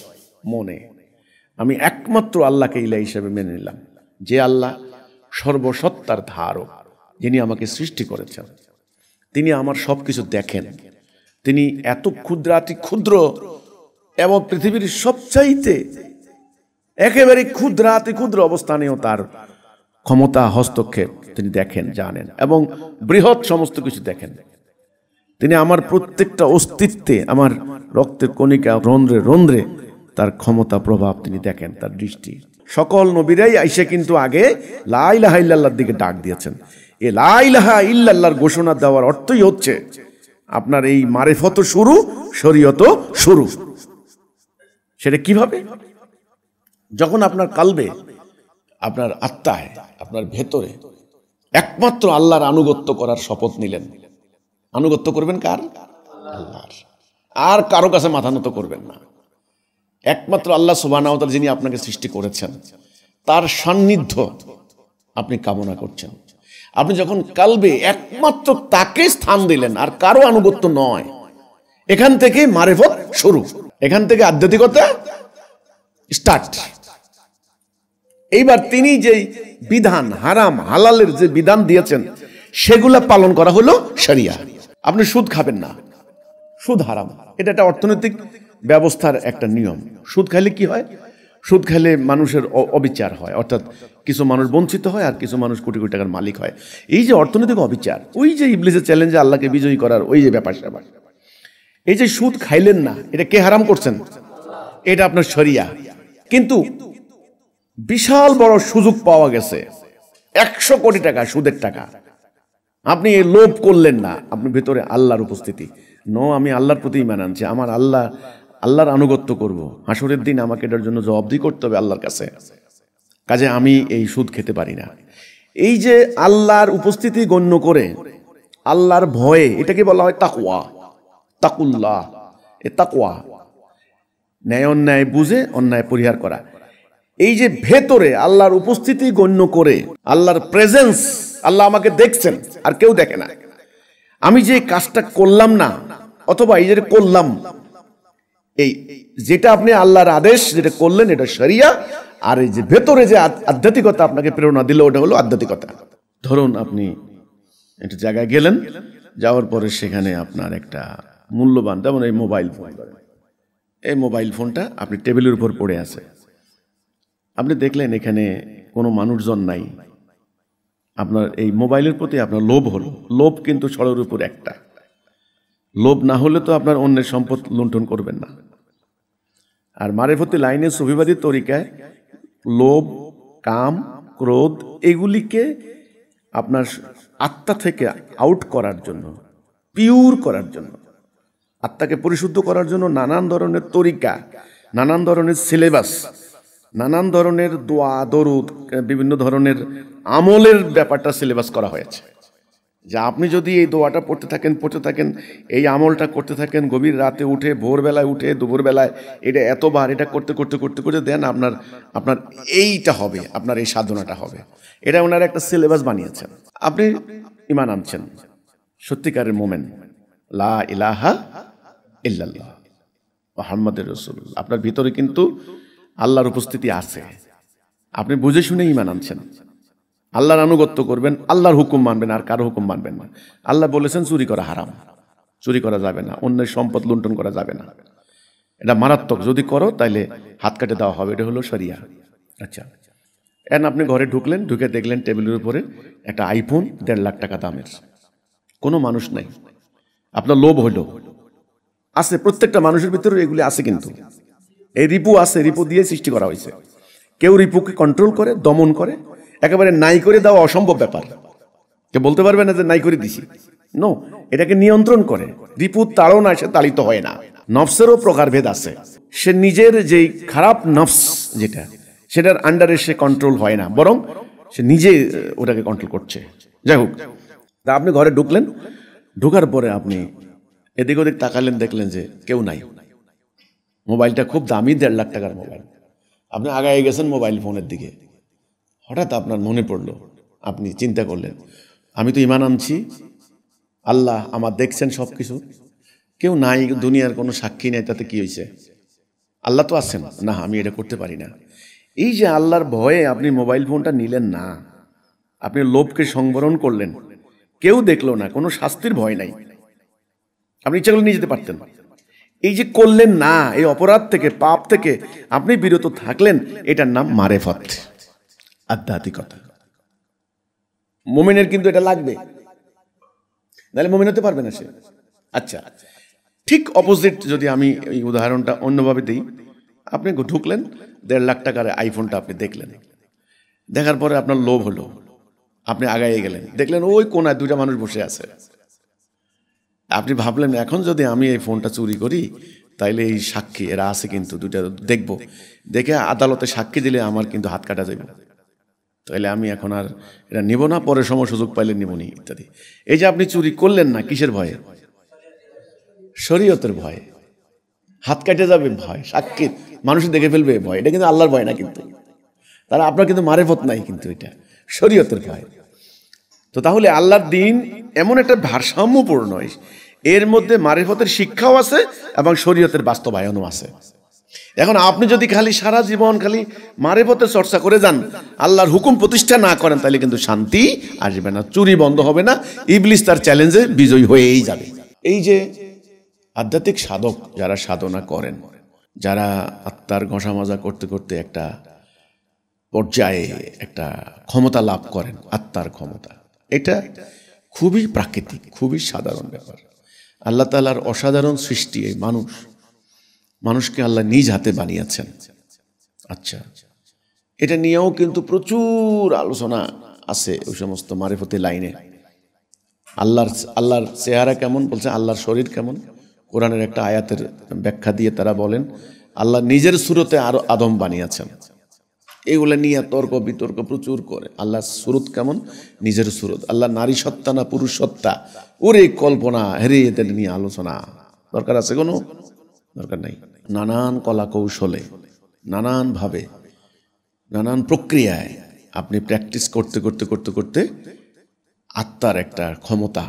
মনে। আমি একমাত্র আল্লাহকে ইলাহ হিসেবে মেনে নিলাম, যে আল্লাহ সর্বসত্তার ধারক, যিনি আমাকে সৃষ্টি করেছেন, তিনি আমার সব কিছু দেখেন, তিনি এত ক্ষুদ্রাতি ক্ষুদ্র এবং পৃথিবীর সবচাইতে একেবারে ক্ষুদ্রাতি ক্ষুদ্র অবস্থানেও তার ক্ষমতা, হস্তক্ষেপ তিনি দেখেন, জানেন, এবং বৃহৎ সমস্ত কিছু দেখেন। তিনি আমার প্রত্যেকটা অস্তিত্বে, আমার রক্তের কণিকা, রন্ধ্রে রন্ধ্রে তার ক্ষমতা, প্রভাব তিনি দেখেন, তার দৃষ্টি। সকল নবীরাই আইসা কিন্তু আগে লা ইলাহা ইল্লাল্লাহর দিকে ডাক দিয়েছেন। এই লা ইলাহা ইল্লাল্লাহর ঘোষণা দেওয়ার অর্থই হচ্ছে আপনার এই মারেফত শুরু, শরীয়ত শুরু। সেটা কিভাবে? যখন আপনার কালবে, আপনার আত্মায়, আপনার ভেতরে একমাত্র আল্লাহর আনুগত্য করার শপথ নিলেন। আনুগত্য করবেন কার? আল্লাহর। আর কারো কাছে মাথা নত করবেন না। একমাত্র আল্লাহ সুবহানাহু ওয়া তাআলা, যিনি আপনাকে সৃষ্টি করেছেন, তার সান্নিধ্য আপনি কামনা করছেন। আপনি যখন কালবে একমাত্র তাকে স্থান দিলেন, আর কারো আনুগত্য নয়, এখান থেকে মারেফত শুরু, এখান থেকে আধ্যাত্মিকতা স্টার্ট। এইবার তিনি যে বিধান, হারাম হালালের যে বিধান দিয়েছেন, সেগুলা পালন করা হলো শরিয়া। আপনি সুদ খাবেন না, সুদ হারাম, এটা একটা অর্থনৈতিক ব্যবস্থার একটা নিয়ম। সুদ খাইলে কি হয়? সুদ খাইলে মানুষের অবিচার হয়, অর্থাৎ কিছু মানুষ বঞ্চিত হয় আর কিছু মানুষ কোটি কোটি টাকার মালিক হয়। এই যে অর্থনৈতিক অবিচার, ওই যে ইবলিসের চ্যালেঞ্জে আল্লাহকে বিজয়ী করার ওই যে ব্যাপার স্যাপার, এই যে সুদ খাইলেন না, এটা কে হারাম করছেন? এটা আপনার শরিয়া। কিন্তু বিশাল বড় সুযোগ পাওয়া গেছে, 100 কোটি টাকা সুদের টাকা, আপনি এই লোভ করলেন না, আপনি ভেতরে আল্লাহর উপস্থিতি, আমি আল্লাহর প্রতি ঈমান আনছি, আমার আল্লাহর আনুগত্য করব, হাসরের দিন আমাকে এটার জন্য জবাবদিহি করতে হবে আল্লাহর কাছে, কাজে আমি এই সুদ খেতে পারি না। এই যে আল্লাহর উপস্থিতি গণ্য করে আল্লাহর ভয়ে, এটাকে বলা হয় তাকওয়া, তাকুল্লাহ। এ তাকওয়া, ন্যায় অন্যায় বুঝে অন্যায় পরিহার করা। এই যে ভেতরে আল্লাহর উপস্থিতি গণ্য করে, আল্লাহর প্রেজেন্স, আল্লাহ আমাকে দেখছেন আর কেউ দেখে না, আমি যে কাজটা করলাম না, অথবা এই যে করলাম, এই যেটা আপনি আল্লাহর আদেশ যেটা করলেন, এটা শরিয়া। আর এই যে ভেতরে যে আধ্যাত্মিকতা আপনাকে প্রেরণা দিল, ওটা হলো আধ্যাত্মিকতা। ধরুন আপনি একটা জায়গায় গেলেন, যাওয়ার পরে সেখানে আপনার একটা মূল্যবান, যেমন এই মোবাইল ফোন, এই মোবাইল ফোনটা আপনি টেবিলের উপর পড়ে আছে, আপনি দেখলেন এখানে কোনো মানুষজন নাই, আপনার এই মোবাইলের প্রতি আপনার লোভ হলো। লোভ কিন্তু সড়ের উপর একটা, লোভ না হলে তো আপনার অন্যের সম্পদ লুণ্ঠন করবেন না। আর মারেফতি লাইনে সুফিবাদী তরিকায় লোভ, কাম, ক্রোধ এগুলিকে আপনার আত্মা থেকে আউট করার জন্য, পিওর করার জন্য, আত্মাকে পরিশুদ্ধ করার জন্য নানান ধরনের তরিকা, নানান ধরনের সিলেবাস, নানান ধরনের দোয়া, দরুদ, বিভিন্ন ধরনের আমলের ব্যাপারটা সিলেবাস করা হয়েছে। যে আপনি যদি এই দোয়াটা পড়তে থাকেন, এই আমলটা করতে থাকেন, গভীর রাতে উঠে, ভোরবেলায় উঠে, দুপুরবেলায়, এটা এতবার এটা করতে করতে করতে করতে দেন, আপনার এইটা হবে, আপনার এই সাধনাটা হবে। এটা ওনারা একটা সিলেবাস বানিয়েছেন। আপনি ঈমান আনছেন, সত্যিকারের মোমেন, লা ইলাহা ইল্লাল্লাহ মুহাম্মাদুর রাসূলুল্লাহ, আপনার ভিতরে কিন্তু আল্লাহর উপস্থিতি আছে, আপনি বুঝে শুনে ঈমান আনছেন, আল্লাহর আনুগত্য করবেন, আল্লাহর হুকুম মানবেন, আর কারো হুকুম মানবেন না। আল্লাহ বলেছেন চুরি করা হারাম, চুরি করা যাবে না, অন্যের সম্পদ লুণ্ঠন করা যাবে না, এটা মারাত্মক, যদি করো তাইলে হাত কাটে দেওয়া হবে, এটা হলো শরিয়া। আচ্ছা, এখন আপনি ঘরে ঢুকলেন, ঢুকে দেখলেন টেবিলের উপরে একটা আইফোন 1.5 লাখ টাকা দামের, কোনো মানুষ নাই, আপনার লোভ হলো, আছে, প্রত্যেকটা মানুষের ভিতরে এগুলি আছে। কিন্তু এই রিপু আছে, রিপু দিয়ে সৃষ্টি করা হয়েছে। কেউ রিপুকে কন্ট্রোল করে, দমন করে, একেবারে নাই করে দেওয়া অসম্ভব ব্যাপার। কেউ বলতে পারবে না যে নাই করে দিছি, নো, এটাকে নিয়ন্ত্রণ করে। রিপুর তাড়না সে তাড়িত হয় না। নফসেরও প্রকারভেদ আছে। সে নিজের যেই খারাপ নফস যেটা, সেটার আন্ডারে সে কন্ট্রোল হয় না, বরং সে নিজে ওটাকে কন্ট্রোল করছে। যাই হোক, তা আপনি ঘরে ঢুকলেন, ঢোকার পরে আপনি এদিক ওদিক তাকালেন, দেখলেন যে কেউ নাই। মোবাইলটা খুব দামি, 1.5 লাখ টাকার মোবাইল। আপনি আগায় গেছেন মোবাইল ফোনের দিকে। হঠাৎ আপনার মনে পড়লো, আপনি চিন্তা করলেন, আমি তো ঈমান আনছি, আল্লাহ আমার দেখছেন সব কিছু, কেউ নাই, দুনিয়ার কোনো সাক্ষী নেই, তাতে কি হয়েছে? আল্লাহ তো আছেন না, আমি এটা করতে পারি না। এই যে আল্লাহর ভয়ে আপনি মোবাইল ফোনটা নিলেন না, আপনি লোভকে সংবরণ করলেন, কেউ দেখলো না, কোনো শাস্তির ভয় নাই, আপনি ইচ্ছা করলে নিয়ে যেতে পারতেন। এই যে করলেন না, এই অপরাধ থেকে, পাপ থেকে আপনি বিরত থাকলেন, এটার নাম মারেফত, আধ্যাত্মিকতা। মুমিনের কিন্তু এটা লাগবে, নাহলে মুমিন হতে পারবে না সে। আচ্ছা, ঠিক অপোজিট যদি আমি এই উদাহরণটা অন্যভাবে দিই, আপনি ঢুকলেন, 1.5 লাখ টাকার আইফোনটা আপনি দেখলেন, দেখার পরে আপনার লোভ হলো, আপনি আগাইয়ে গেলেন, দেখলেন ওই কোনায় 2টা মানুষ বসে আছে। আপনি ভাবলেন, এখন যদি আমি এই ফোনটা চুরি করি, তাইলে এই সাক্ষী এরা আছে কিন্তু 2টা দেখবো, দেখে আদালতে সাক্ষী দিলে আমার কিন্তু হাত কাটা যাবে, তাইলে আমি এখন আর এটা নিব না, পরে সময় সুযোগ পাইলে নিবনি, ইত্যাদি। এই যে আপনি চুরি করলেন না, কিসের ভয়ে? শরীয়তের ভয়ে। হাত কেটে যাবে ভয়, সাক্ষী মানুষ দেখে ফেলবে ভয়। এটা কিন্তু আল্লাহর ভয় না, কিন্তু তারা আপনার কিন্তু মারেফত নাই, কিন্তু এটা শরীয়তের ভয়। তো তাহলে আল্লাহর দিন এমন একটা ভারসাম্যপূর্ণ, এর মধ্যে মারেফতের শিক্ষাও আছে এবং শরীয়তের বাস্তবায়নও আছে। এখন আপনি যদি খালি সারা জীবন খালি মারেফতের চর্চা করে যান, আল্লাহর হুকুম প্রতিষ্ঠা না করেন, তাহলে কিন্তু শান্তি আসবে না, চুরি বন্ধ হবে না, ইবলিস তার চ্যালেঞ্জে বিজয়ী হয়েই যাবে। এই যে আধ্যাত্মিক সাধক যারা সাধনা করেন, যারা আত্মার ঘষা মাজা করতে করতে একটা পর্যায়ে একটা ক্ষমতা লাভ করেন, আত্মার ক্ষমতা, এটা খুবই প্রাকৃতিক, খুবই সাধারণ ব্যাপার। আল্লাহ তাআলার অসাধারণ সৃষ্টি এই মানুষকে আল্লাহ নিজ হাতে বানিয়েছেন। আচ্ছা, এটা নিয়েও কিন্তু প্রচুর আলোচনা আছে ওই সমস্ত মারিফতি লাইনে। আল্লাহর চেহারা কেমন বলছে, আল্লাহর শরীর কেমন, কোরআনের একটা আয়াতের ব্যাখ্যা দিয়ে তারা বলেন আল্লাহ নিজের সুরতে আরো আদম বানিয়েছেন। এগুলো নিয়ে তর্ক বিতর্ক প্রচুর করে। আল্লাহর সুরত কেমন, নিজের সুরত, আল্লাহ নারী সত্তা না পুরুষ সত্তা, ওরে কল্পনা, হেরে এদের নিয়ে আলোচনা দরকার আছে? কোনো দরকার নাই। নানান কলা কৌশলে, নানানভাবে, নানান প্রক্রিয়ায় আপনি প্র্যাকটিস করতে করতে করতে করতে আত্মার একটা ক্ষমতা,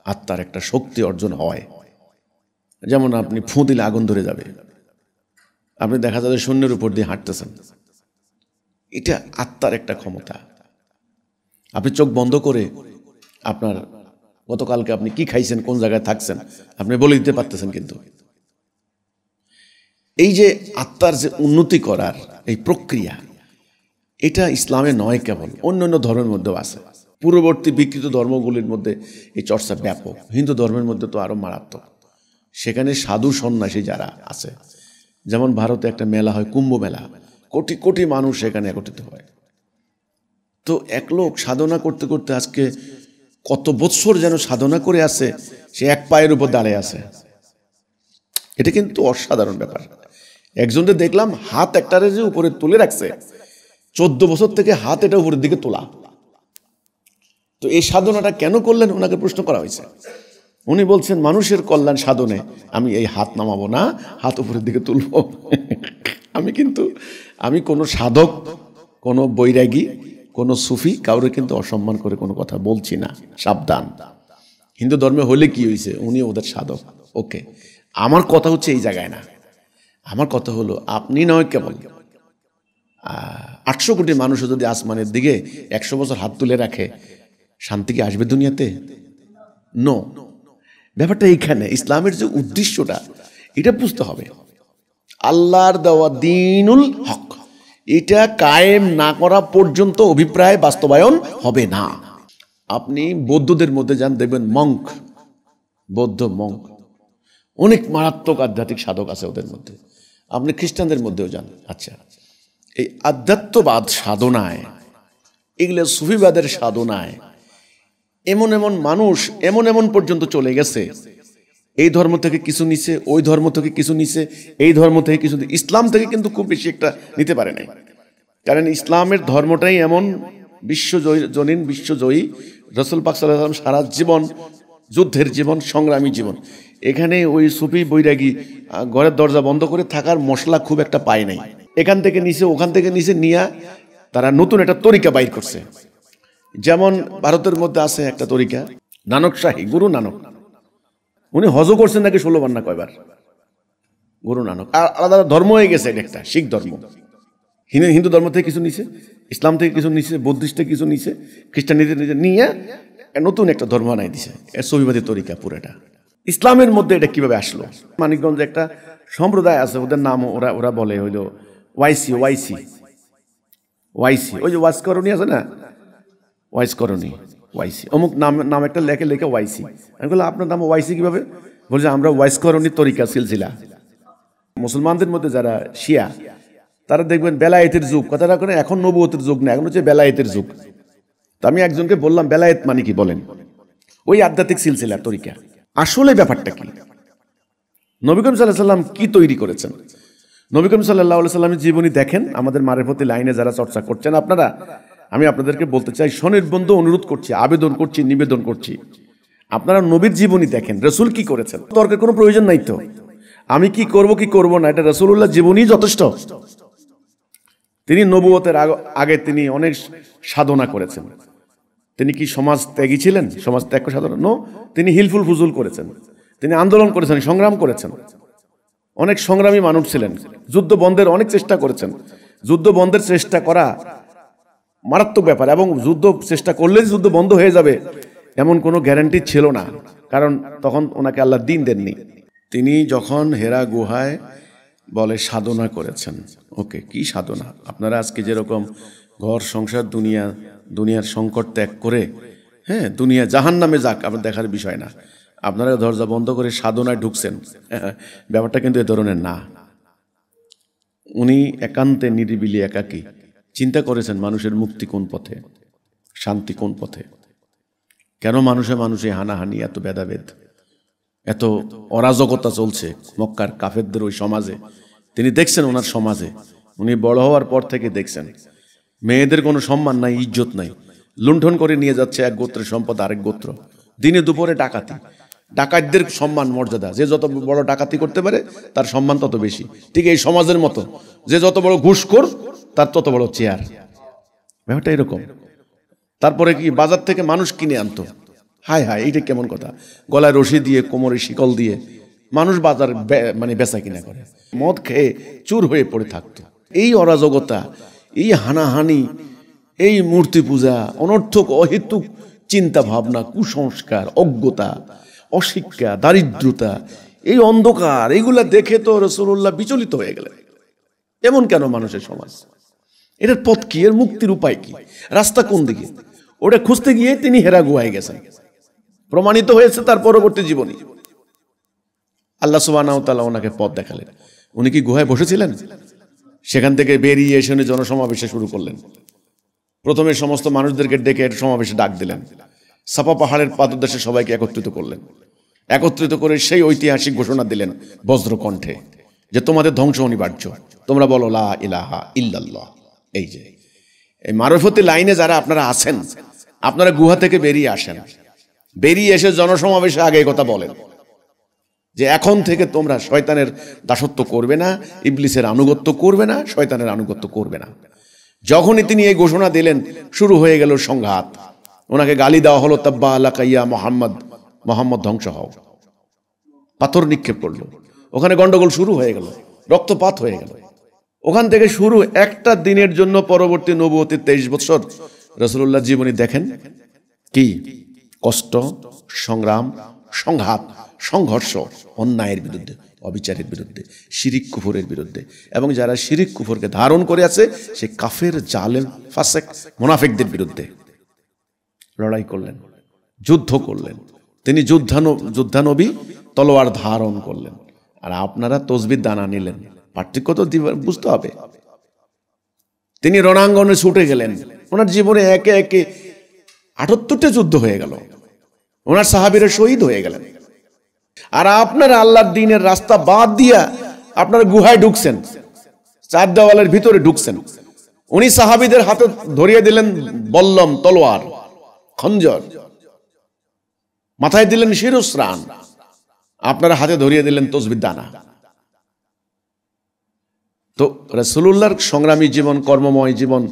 আত্মার একটা শক্তি অর্জন হয়। যেমন আপনি ফু দিলে আগুন ধরে যাবে, আপনি দেখা যাবে শূন্যের উপর দিয়ে হাঁটতেছেন, এটা আত্মার একটা ক্ষমতা। আপনি চোখ বন্ধ করে আপনার গতকালকে আপনি কি খাইছেন, কোন জায়গায় থাকছেন, আপনি বলে দিতে পারতেছেন। কিন্তু এই যে আত্মার যে উন্নতি করার এই প্রক্রিয়া, এটা ইসলামে নয়, কেবল অন্যান্য ধর্মের মধ্যেও আছে। পূর্ববর্তী বিকৃত ধর্মগুলির মধ্যে এই চর্চা ব্যাপক, হিন্দু ধর্মের মধ্যে তো আরো মারাত্মক। সেখানে সাধু সন্ন্যাসী যারা আছে, যেমন ভারতে একটা মেলা হয়, কুম্ভ মেলা, কোটি কোটি মানুষ সেখানে একত্রিত হয়। তো এক লোক সাধনা করতে করতে আজকে কত বৎসর যেন সাধনা করে আছে, সে এক পায়ের উপর দাঁড়িয়ে আছে। এটা কিন্তু অসাধারণ ব্যাপার। একজনকে দেখলাম হাত একটারে যে উপরে তুলে রাখছে, 14 বছর থেকে হাত এটা উপরের দিকে তোলা। তো এই সাধনাটা কেন করলেন, ওনাকে প্রশ্ন করা হয়েছে। উনি বলছেন মানুষের কল্যাণ সাধনে আমি এই হাত নামাবো না, হাত উপরের দিকে তুলবো। আমি কোনো সাধক, কোনো বৈরাগী, কোনো সুফি কাউরে কিন্তু অসম্মান করে কোনো কথা বলছি না, সাবধান। হিন্দু ধর্মে হলে কি হয়েছে, উনি ওদের সাধক, ওকে। আমার কথা হচ্ছে এই জায়গায় না। আমার কথা হলো, আপনি নয় কেবল 800 কোটি মানুষও যদি আসমানের দিকে 100 বছর হাত তুলে রাখে, শান্তি কি আসবে দুনিয়াতে? নো। ব্যাপারটা এইখানে, ইসলামের যে উদ্দেশ্যটা এটা বুঝতে হবে। আল্লাহর দেওয়া দ্বীনুল হক, এটা কায়েম না করা পর্যন্ত অভিপ্রায় বাস্তবায়ন হবে না। আপনি বৌদ্ধদের মধ্যে যান, দেখবেন মঙ্ক, বৌদ্ধ মঙ্ক, অনেক মারাত্মক আধ্যাত্মিক সাধক আছে ওদের মধ্যে, আপনি খ্রিস্টানদের মধ্যেও যান। আচ্ছা, এই আধ্যাত্মবাদ সাধনায়, এগুলো সুফিবাদের সাধনায় এমন এমন মানুষ এমন এমন পর্যন্ত চলে গেছে, এই ধর্ম থেকে কিছু নিছে, ওই ধর্ম থেকে কিছু নিছে, এই ধর্ম থেকে কিছু, ইসলাম থেকে কিন্তু খুব বেশি একটা নিতে পারে নাই। কারণ ইসলামের ধর্মটাই এমন বিশ্বজয়ী। রাসূল পাক সাল্লাল্লাহু আলাইহি ওয়াসাল্লাম সারা জীবন যুদ্ধের জীবন, সংগ্রামী জীবন। এখানে ওই সুফি বৈরাগী ঘরের দরজা বন্ধ করে থাকার মশলা খুব একটা পায় নাই। এখান থেকে নিচে, ওখান থেকে নিচে নিয়ে তারা নতুন একটা তরিকা বাইর করছে। যেমন ভারতের মধ্যে আছে একটা তরিকা, নানক শাহী, গুরু নানক। উনি হজও করছেন নাকি 16 বার না কয়বার, গুরু নানক। আর আলাদা ধর্ম হয়ে গেছে, এটা একটা শিখ ধর্ম। হিন্দু ধর্ম থেকে কিছু নিছে, ইসলাম থেকে কিছু নিছে, বুদ্ধিস্ট থেকে কিছু নিছে, খ্রিস্টানিতে নিয়ে নতুন একটা ধর্ম বানাই দিছে। সুফিবাদী তরিকা পুরোটা। ইসলামের মধ্যে এটা কিভাবে আসলো? মানিকগঞ্জে একটা সম্প্রদায় আছে, ওদের নাম ওরা বলে হইল ওয়াইসি। ওই যে ওয়াইসকরণী আছে না, ওয়াইসকরণী, ওয়াইসি, অমুক নাম একটা লেখে ওয়াইসি। আমি বললাম আপনার নাম ওয়াইসি কিভাবে? বলছে আমরা ওয়াইসকরণী তরিকা সিলসিলা। মুসলমানদের মধ্যে যারা শিয়া, তারা দেখবেন বেলায়েতের যুগ কথাটা করে, এখন নবুয়তের যুগ না, এখন হচ্ছে বেলায়েতের যুগ। তা আমি একজনকে বললাম বেলায়েত মানে কি বলেন? ওই আধ্যাত্মিক সিলসিলা তরিকা। আসলে ব্যাপারটা কি? নবী করিম সাল্লাল্লাহু আলাইহি ওয়াসাল্লাম কি তৈরি করেছেন? নবী করিম সাল্লাল্লাহু আলাইহি ওয়াসাল্লামের জীবনী দেখেন। আমাদের মারেফতি লাইনে যারা চর্চা করছেন আপনারা, আমি আপনাদেরকে বলতে চাই, স্বনির্বন্ধ অনুরোধ করছি, আবেদন করছি, নিবেদন করছি, আপনারা নবীর জীবনী দেখেন, রাসূল কি করেছেন। তর্কের কোনো প্রয়োজন নাই তো। আমি কি করব না, এটা রাসূলুল্লাহ জীবনী যথেষ্ট। তিনি নবুয়তের আগে তিনি অনেক সাধনা করেছেন। তিনি কি সমাজ ত্যাগী ছিলেন? সমাজ ত্যাগ সাধনা নো, তিনি হিলফুল ফুজুল করেছেন, তিনি আন্দোলন করেছেন, সংগ্রাম করেছেন, অনেক সংগ্রামী মানুষ ছিলেন, যুদ্ধ বন্ধের অনেক চেষ্টা করেছেন। যুদ্ধ বন্ধের চেষ্টা করা মারাত্মক ব্যাপার, এবং যুদ্ধ চেষ্টা করলে যুদ্ধ বন্ধ হয়ে যাবে এমন কোনো গ্যারান্টি ছিল না, কারণ তখন ওনাকে আল্লাহ দিন দেননি। তিনি যখন হেরা গুহায় বলে সাধনা করেছেন, ওকে, কি সাধনা? আপনারা আজকে যেরকম ঘর সংসার দুনিয়ার সংকট ত্যাগ করে, হ্যাঁ, দুনিয়া জাহান্নামে যাক আপনার দেখার বিষয় না, আপনারা দরজা বন্ধ করে সাধনায় ঢুকছেন, ব্যাপারটা কিন্তু এ ধরনের না। উনি একান্তে নিরিবিলি একাকী চিন্তা করেছেন মানুষের মুক্তি কোন পথে, শান্তি কোন পথে, কেন মানুষে হানাহানি, এত ভেদাভেদ, এত অরাজকতা চলছে মক্কার কাফেরদের ওই সমাজে। তিনি দেখছেন ওনার সমাজে, উনি বড় হওয়ার পর থেকে দেখছেন মেয়েদের কোনো সম্মান নাই, ইজ্জত নাই, লুণ্ঠন করে নিয়ে যাচ্ছে এক গোত্রের সম্পদ আরেক গোত্র, দিনে দুপুরে ডাকাতি, ডাকাতদের সম্মান মর্যাদা, যে যত বড় ডাকাতি করতে পারে তার সম্মান তত বেশি। ঠিক এই সমাজের মতো, যে যত বড় ঘুষখোর তার তত বড় চেয়ার, ব্যাপারটা এরকম। তারপরে কি বাজার থেকে মানুষ কিনে আনতো, হায় হায়, এইটা কেমন কথা, গলায় রশি দিয়ে কোমরে শিকল দিয়ে মানুষ বাজার বেচা কিনা করে, মদ খেয়ে চুর হয়ে পড়ে থাকতো। এই অরাজকতা, এই হানাহানি, এই মূর্তি পূজা, অনর্থক অহেতুক চিন্তা ভাবনা, কুসংস্কার, অজ্ঞতা, অশিক্ষা, দারিদ্রতা, এই অন্ধকার, এইগুলা দেখে তো রাসূলুল্লাহ বিচলিত হয়ে গেলেন। এমন কেন মানুষের সমাজ? এটার পথ কি? এর মুক্তির উপায় কি? রাস্তা কোন দিকে? ওটা খুঁজতে গিয়ে তিনি হেরা গুহায় গেছেন, প্রমাণিত হয়েছে তার পরবর্তী জীবনী। আল্লাহ সুবহানাহু ওয়া তাআলা ওনাকে পথ দেখালেন। উনি কি গুহায় বসেছিলেন? সেখান থেকে বেরিয়ে এসে উনি জনসমাবেশে শুরু করলেন। প্রথমে সমস্ত মানুষদেরকে ডেকে একটা সমাবেশে ডাক দিলেন। সাফা পাহাড়ের পাদদেশে সবাইকে একত্রিত করলেন। একত্রিত করে সেই ঐতিহাসিক ঘোষণা দিলেন বজ্রকণ্ঠে যে তোমাদের ধ্বংস অনিবার্য, তোমরা বলো লা ইলাহা ইল্লাল্লাহ। এই যে এই মারফতি লাইনে যারা আপনারা আছেন, আপনারা গুহা থেকে বেরিয়ে আসেন, বেরিয়ে এসে জনসমাবেশে আগে কথা বলেন যে এখন থেকে তোমরা শয়তানের দাসত্ব করবে না, ইবলিসের আনুগত্য করবে না, শয়তানের আনুগত্য করবে না। যখনই তিনি এই ঘোষণা দিলেন, শুরু হয়ে গেল সংঘাত। ওনাকে গালি দেওয়া হলো, তাব্বা আলাকা ইয়া মোহাম্মদ, ধ্বংস হও। পাথর নিক্ষেপ করলো, ওখানে গন্ডগোল শুরু হয়ে গেল, রক্তপাত হয়ে গেল। ওখান থেকে শুরু একটা দিনের জন্য পরবর্তী নবুয়তের 23 বছর রাসূলুল্লাহ জীবনী দেখেন, কি কষ্ট, সংগ্রাম, সংঘাত, সংঘর্ষ, অন্যায়ের বিরুদ্ধে, অবিচারের বিরুদ্ধে, শিরিক কুফরের বিরুদ্ধে, এবং যারা শিরিক কুফরকে ধারণ করে আছে সে কাফের, জালেম, ফাসেক, মুনাফিকদের বিরুদ্ধে লড়াই করলেন, যুদ্ধ করলেন। তিনি যোদ্ধা নবী, তলোয়ার ধারণ করলেন, আর আপনারা তসবির দানা নিলেন। পার্থক্য তো বুঝতে হবে। তিনি রণাঙ্গনে ছুটে গেলেন, ওনার জীবনে একে একে ৭৮টা যুদ্ধ হয়ে গেল, ওনার সাহাবীরা শহীদ হয়ে গেলেন। আর আপনারা আল্লাহর দ্বীনের রাস্তা বাদ দিয়া আপনারা গুহায় ঢুকছেন, চার দেওয়ালের ভিতরে ঢুকছেন। উনি সাহাবীদের হাতে ধরিয়ে দিলেন বল্লম, তলোয়ার, খঞ্জর, মাথায় দিলেন শিরস্ত্রাণ, আপনারা হাতে ধরিয়ে দিলেন তসবির দানা। তো রাসূলুল্লাহর সংগ্রামী জীবন, কর্মময় জীবন,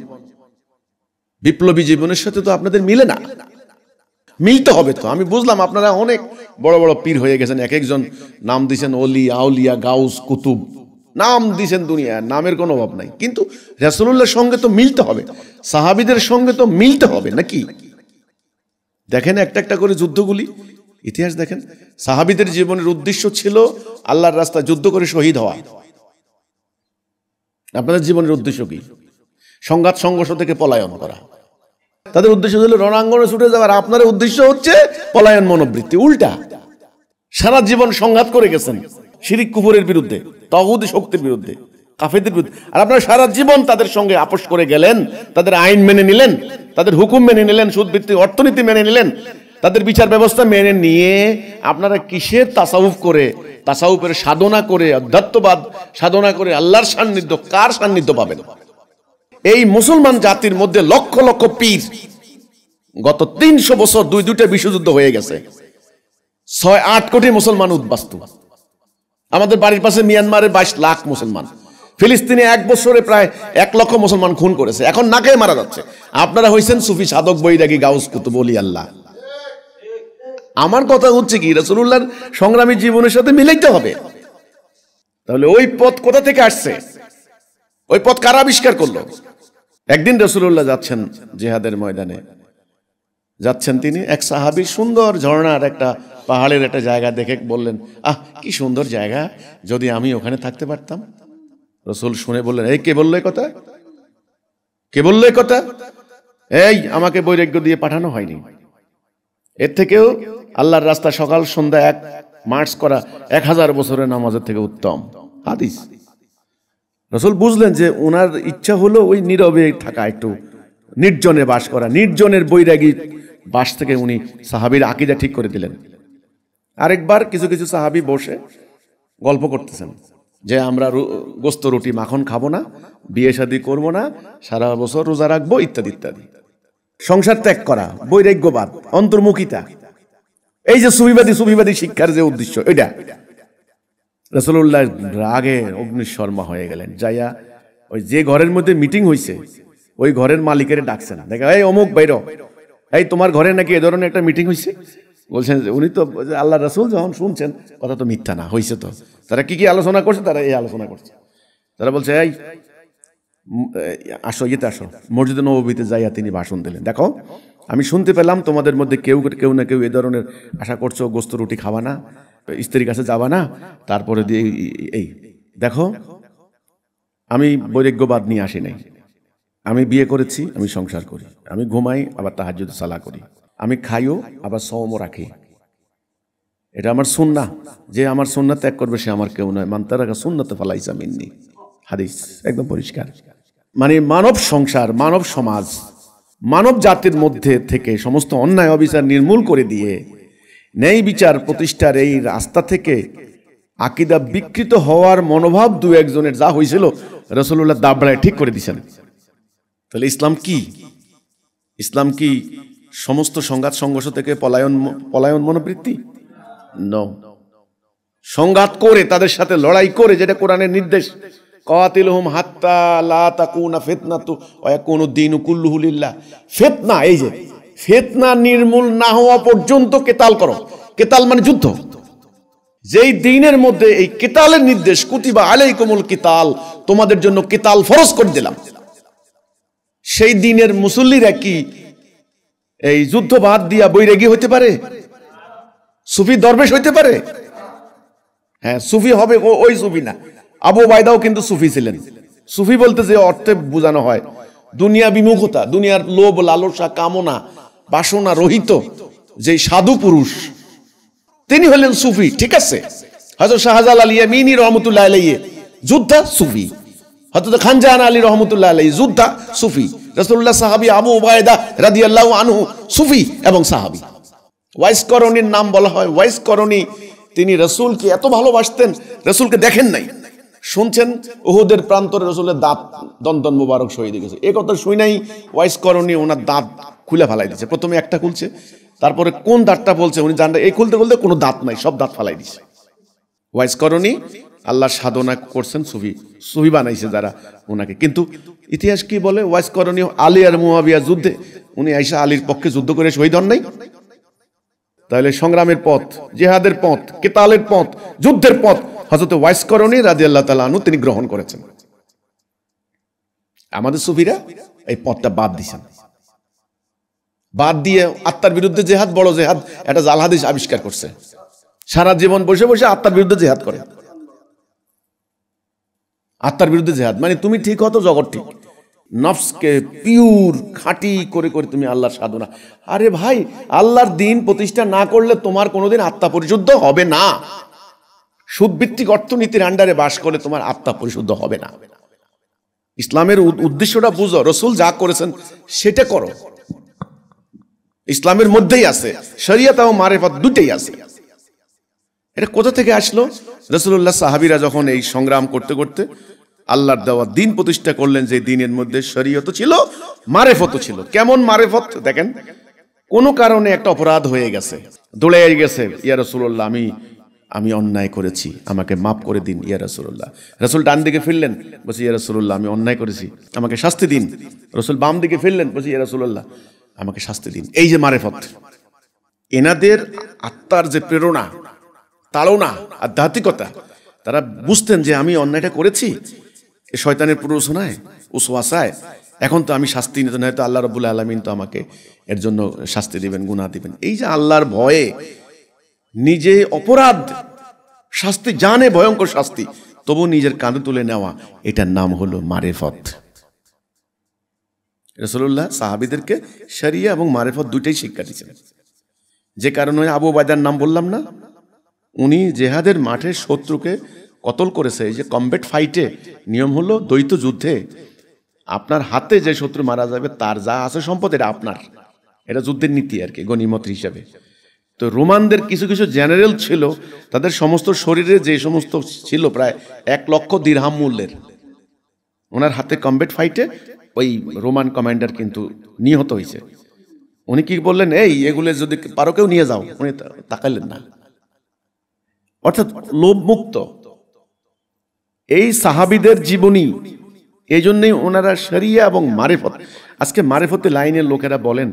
বিপ্লবী জীবনের সাথে তো আপনাদের মিলে না। মিলতে হবে তো। আমি বুঝলাম আপনারা অনেক বড় বড় পীর হয়ে গেছেন, এক একজন নাম দিয়েছেন ওলি, আউলিয়া, গাউস, কুতুব, নাম দিয়েছেন দুনিয়া, নামের কোনো অভাব নাই। কিন্তু রাসূলুল্লাহর সঙ্গে তো মিলতে হবে, সাহাবীদের সঙ্গে তো মিলতে হবে নাকি? দেখেন একটা একটা করে যুদ্ধগুলি, ইতিহাস দেখেন। সাহাবীদের জীবনের উদ্দেশ্য ছিল আল্লাহর রাস্তায় যুদ্ধ করে শহীদ হওয়া। আপনাদের জীবনের উদ্দেশ্য কি? সংঘাত সংঘর্ষ থেকে পলায়ন করা। তাদের উদ্দেশ্য ছিল রণাঙ্গনে ছুটে যাওয়ার, আপনার উদ্দেশ্য হচ্ছে পলায়ন মনোবৃত্তি। উল্টা, সারা জীবন সংঘাত করে গেছেন শিরিক কুফরের বিরুদ্ধে, তাগুতি শক্তির বিরুদ্ধে, কাফেরদের বিরুদ্ধে। আর আপনারা সারা জীবন তাদের সঙ্গে আপোষ করে গেলেন, তাদের আইন মেনে নিলেন, তাদের হুকুম মেনে নিলেন, সুদভিত্তিক অর্থনীতি মেনে নিলেন, তাদের বিচার ব্যবস্থা মেনে নিয়ে আপনারা কিসের তাসাউফ করে, তাসাউফের সাধনা করে, অধ্যাত্মবাদ সাধনা করে আল্লাহর সান্নিধ্য, কার সান্নিধ্য পাবেন? এই মুসলমান জাতির মধ্যে লক্ষ লক্ষ পীর, গত ৩০০ বছর দুইটা বিশ্বযুদ্ধ হয়ে গেছে, ৬-৮ কোটি মুসলমান উদ্বাস্তু। আমাদের বাড়ির পাশে মিয়ানমারে ২২ লাখ মুসলমান, ফিলিস্তিনে ১ বছরে প্রায় ১ লক্ষ মুসলমান খুন করেছে, এখন নাকে মারা যাচ্ছে। আপনারা হইছেন সুফি সাধক, বৈরাগী, গাউস, কুতুব, ওলি আল্লাহ। আমার কথা হচ্ছে কি, রাসূলুল্লাহর সংগ্রামী জীবনের সাথে মিলাইতে হবে। তাহলে ওই পথ কোথা থেকে আসছে? ওই পথ কারা আবিষ্কার করলো? একদিন রাসূলুল্লাহ যাচ্ছেন জিহাদের ময়দানে, যাচ্ছেন তিনি, এক সাহাবী সুন্দর ঝর্ণার একটা পাহাড়ের একটা জায়গা দেখে বললেন, আহ কি সুন্দর জায়গা, যদি আমি ওখানে থাকতে পারতাম। রাসূল শুনে বললেন, এই কে বললো এই কথা? কে বললো এই কথা? এই আমাকে বৈরাগ্য দিয়ে পাঠানো হয়নি। এর থেকেও আল্লাহর রাস্তা সকাল সন্ধ্যা এক মার্চ করা ১০০০ বছরের নামাজের থেকে উত্তম। হাদিস। রাসূল বুঝলেন যে ওনার ইচ্ছা হলো ওই নীরবে থাকা, একটু নির্জনে বাস করা, নির্জনের বৈরাগী বাস থেকে উনি সাহাবীর আকীদা ঠিক করে দিলেন। আরেকবার কিছু কিছু সাহাবী বসে গল্প করতেছেন যে আমরা গোস্ত রুটি মাখন খাবো না, বিয়ে শাদী করবো না, সারা বছর রোজা রাখবো, ইত্যাদি ইত্যাদি। সংসার ত্যাগ করা, বৈরাগ্যবাদ, অন্তর্মুখিতা, এই যে সুফিবাদী শিক্ষার যে উদ্দেশ্য, এটা। রাসূলুল্লাহ রাগে অগ্নিশর্মা হয়ে গেলেন, যাইয়া ওই যে ঘরের মধ্যে মিটিং হইছে ওই ঘরের মালিকের ডাকছেন, দেখা, এই অমুক বাইরো, এই তোমার ঘরে নাকি এ ধরনের একটা মিটিং হইছে। বলছেন উনি তো আল্লাহ রাসূল যখন শুনছেন, কথা তো মিথ্যা না, হইছে তো। তারা কি কি আলোচনা করছে? তারা এই আলোচনা করছে। তারা বলছে, এই আসো, ইয়েতে আসো। মসজিদে নববীতে যাইয়া তিনি ভাষণ দিলেন, দেখো আমি শুনতে পেলাম তোমাদের মধ্যে কেউ না কেউ এ ধরনের আশা করছো, গোস্ত রুটি খাবা না, স্ত্রীর কাছে যাবা না, তারপরে দিয়ে এই দেখো, আমি বৈরাগ্যবাদ নিয়ে আসি নাই, আমি বিয়ে করেছি, আমি সংসার করি, আমি ঘুমাই আবার তাহাজ্জুদ সালাহ করি, আমি খাইও আবার সওমও রাখি, এটা আমার সুন্নাহ। যে আমার সুন্নাহ ত্যাগ করবে সে আমার কেউ নয়। মান তারাকা সুন্নাতা ফালাইসা মিন্নি। হাদিস একদম পরিষ্কার। মানে মানব সংসার, মানব সমাজ, মানব জাতির মধ্যে থেকে সমস্ত অন্যায় অবিচার নির্মূল করে দিয়ে ন্যায় বিচার প্রতিষ্ঠার এই রাস্তা থেকে আকীদা বিকৃত হওয়ার মনোভাব দু একজনের যা হয়েছিল, রাসূলুল্লাহ দাবড়ায় ঠিক করে দিয়েছেন। তাহলে ইসলাম কি? ইসলাম কি সমস্ত সংঘাত সংঘর্ষ থেকে পলায়ন মনোবৃত্তি? নো। সংঘাত করে, তাদের সাথে লড়াই করে, যেটা কোরআনের নির্দেশ, কাতিলহুম হাত্তা লা তাকুনা ফিতনাতু ওয়া ইয়াকুনু দ্বীনু কুল্লুহু লিল্লাহ। ফিতনা, এই যে ফিতনা নির্মূল না হওয়া পর্যন্ত কিতাল করো। কিতাল মানে যুদ্ধ। যেই দ্বীনের মধ্যে এই কিতালের নির্দেশ, কুতিবা আলাইকুমুল কিতাল, তোমাদের জন্য কিতাল ফরজ করে দিলাম, সেই দ্বীনের মুসল্লিরা কি এই যুদ্ধ বাদ দিয়া বৈরাগী হতে পারে? সুফি দরবেশ হইতে পারে? হ্যাঁ, সুফি হবে ওই সুফি না। আবু উবাইদাও কিন্তু সুফি ছিলেন। সুফি বলতে যে অর্থে বোঝানো হয়, দুনিয়া বিমুখতা, দুনিয়ার লোভ লালসা কামনা বাসনা রহিত যে সাধু পুরুষ, তিনি হলেন সুফি। ঠিক আছে, হযরত শাহজালাল আলী ইয়ামিনী রহমাতুল্লাহ আলাইহি যোদ্ধা সুফি, হযরত খানজাহান আলী রহমাতুল্লাহ আলাইহি যোদ্ধা সুফি, রাসূলুল্লাহ সাহাবী আবু উবাইদা রাদিয়াল্লাহু আনহু সুফি এবং সাহাবী। ওয়াইস করণীর নাম বলা হয় ওয়াইস করণী। তিনি রাসূলকে এত ভালোবাসতেন, রাসূলকে দেখেন নাই, শুনছেন উহুদের প্রান্তরে রাসূলের দাঁত দন্তন মোবারক শহীদ গেছে, এই কথা শুই নাই ওয়াইস করণী ওনার দাঁত খুলে ফেলাই দিয়েছে। প্রথমে একটা খুলছে, তারপরে কোন দাঁতটা বলছে উনি জানেন, এই খুলতে খুলতে কোনো দাঁত নাই, সব দাঁত ফালাই দিছে। ওয়াইস করণী আল্লাহর সাধনা করছেন, সুফি বানাইছে যারা ওনাকে। কিন্তু ইতিহাস কি বলে, ওয়াইস করণী আলী আর মুয়াবিয়া যুদ্ধে উনি আইসা আলীর পক্ষে যুদ্ধ করে শহীদ হন নাই? তাহলে সংগ্রামের পথ, জিহাদের পথ, কিতালের পথ, যুদ্ধের পথ হযরত ওয়াইস করণী রাদিয়াল্লাহু তাআলা আনহু তিনি গ্রহণ করেছেন। আমাদের সুফিরা এই পথটা বাদ দিয়েছেন, বাদ দিয়ে আত্মার বিরুদ্ধে জেহাদ, বড় জেহাদ একটা জাল হাদিস আবিষ্কার করছে। সারা জীবন বসে বসে আত্মার বিরুদ্ধে জেহাদ করে। আত্মার বিরুদ্ধে জেহাদ মানে তুমি ঠিক হতো, জগৎ ঠিক, নফসকে পিওর খাঁটি করে করে তুমি আল্লাহর সাধনা। আরে ভাই, আল্লাহর দিন প্রতিষ্ঠা না করলে তোমার কোনোদিন আত্মা পরিশুদ্ধ হবে না। সুদভিত্তিক অর্থনীতির আন্ডারে বাস করে তোমার আত্মা পরিশুদ্ধ হবে না। ইসলামের উদ্দেশ্যটা বুঝো, রাসূল যা করেছেন সেটা করো। ইসলামের মধ্যেই আছে শরিয়ত এবং মারিফত, দুটেই আছে। এটা কোথা থেকে আসলো? রাসূলুল্লাহ সাহাবীরা যখন এই সংগ্রাম করতে করতে আল্লাহর দেওয়া দিন প্রতিষ্ঠা করলেন, যে দিনের মধ্যে শরীয়ত ছিল, মারিফত ছিল। কেমন মারিফত দেখেন, কোন কারণে একটা অপরাধ হয়ে গেছে, দৌড়ে গেছে, ইয়া রাসূলুল্লাহ আমি অন্যায় করেছি, আমাকে মাফ করে দিন ইয়া রাসূলুল্লাহ। রাসূল ডান দিকে ফিরলেন, বলছি ইয়া রাসূলুল্লাহ আমি অন্যায় করেছি, আমাকে শাস্তি দিন। রাসূল বাম দিকে ফিরলেন, বলছি ইয়া রাসূলুল্লাহ আমাকে শাস্তি দিন। এই যে মারিফত, এনাদের আত্মার যে প্রেরণা, তাড়না, আধ্যাত্মিকতা, তারা বুঝতেন যে আমি অন্যায়টা করেছি শয়তানের প্ররোচনায়, ওয়াসওয়াসায়, এখন তো আমি শাস্তি নিতে, নয়তো আল্লাহ রাব্বুল আলামিন তো আমাকে এর জন্য শাস্তি দিবেন, গুনাহ দিবেন। এই যে আল্লাহর ভয়ে নিজে অপরাধ, শাস্তি জানে, ভয়ঙ্কর শাস্তি, তবু নিজের কাঁধে তুলে নেওয়া, এটার নাম হলো মারিফত। রাসূলুল্লাহ সাহাবীদেরকে শরিয়া এবং মারিফত দুইটাই শিক্ষা দিয়েছেন। যে কারণে আবু উবাইদার নাম বললাম না, উনি জেহাদের মাঠে শত্রুকে কতল করেছে। এই যে কমব্যাট ফাইটে নিয়ম হলো, দ্বৈত যুদ্ধে আপনার হাতে যে শত্রু মারা যাবে তার যা আছে সম্পদ এটা আপনার, এটা যুদ্ধের নীতি আর কি, গনিমত হিসাবে। তো রোমানদের কিছু কিছু জেনারেল ছিল, তাদের সমস্ত শরীরে যে সমস্ত ছিল প্রায় 1,00,000 দিরহাম মূল্যের, ওনার হাতে কমব্যাট ফাইটে ওই রোমান কমান্ডার কিন্তু নিহত হয়েছে। উনি কি বললেন, এগুলো যদি পারো কেউ নিয়ে যাও, উনি তাকাইলেন না। অর্থাৎ লোভ মুক্ত এই সাহাবীদের জীবনী, এই জন্যই ওনারা শরিয়া এবং মারিফত। আজকে মারিফতের লাইনের লোকেরা বলেন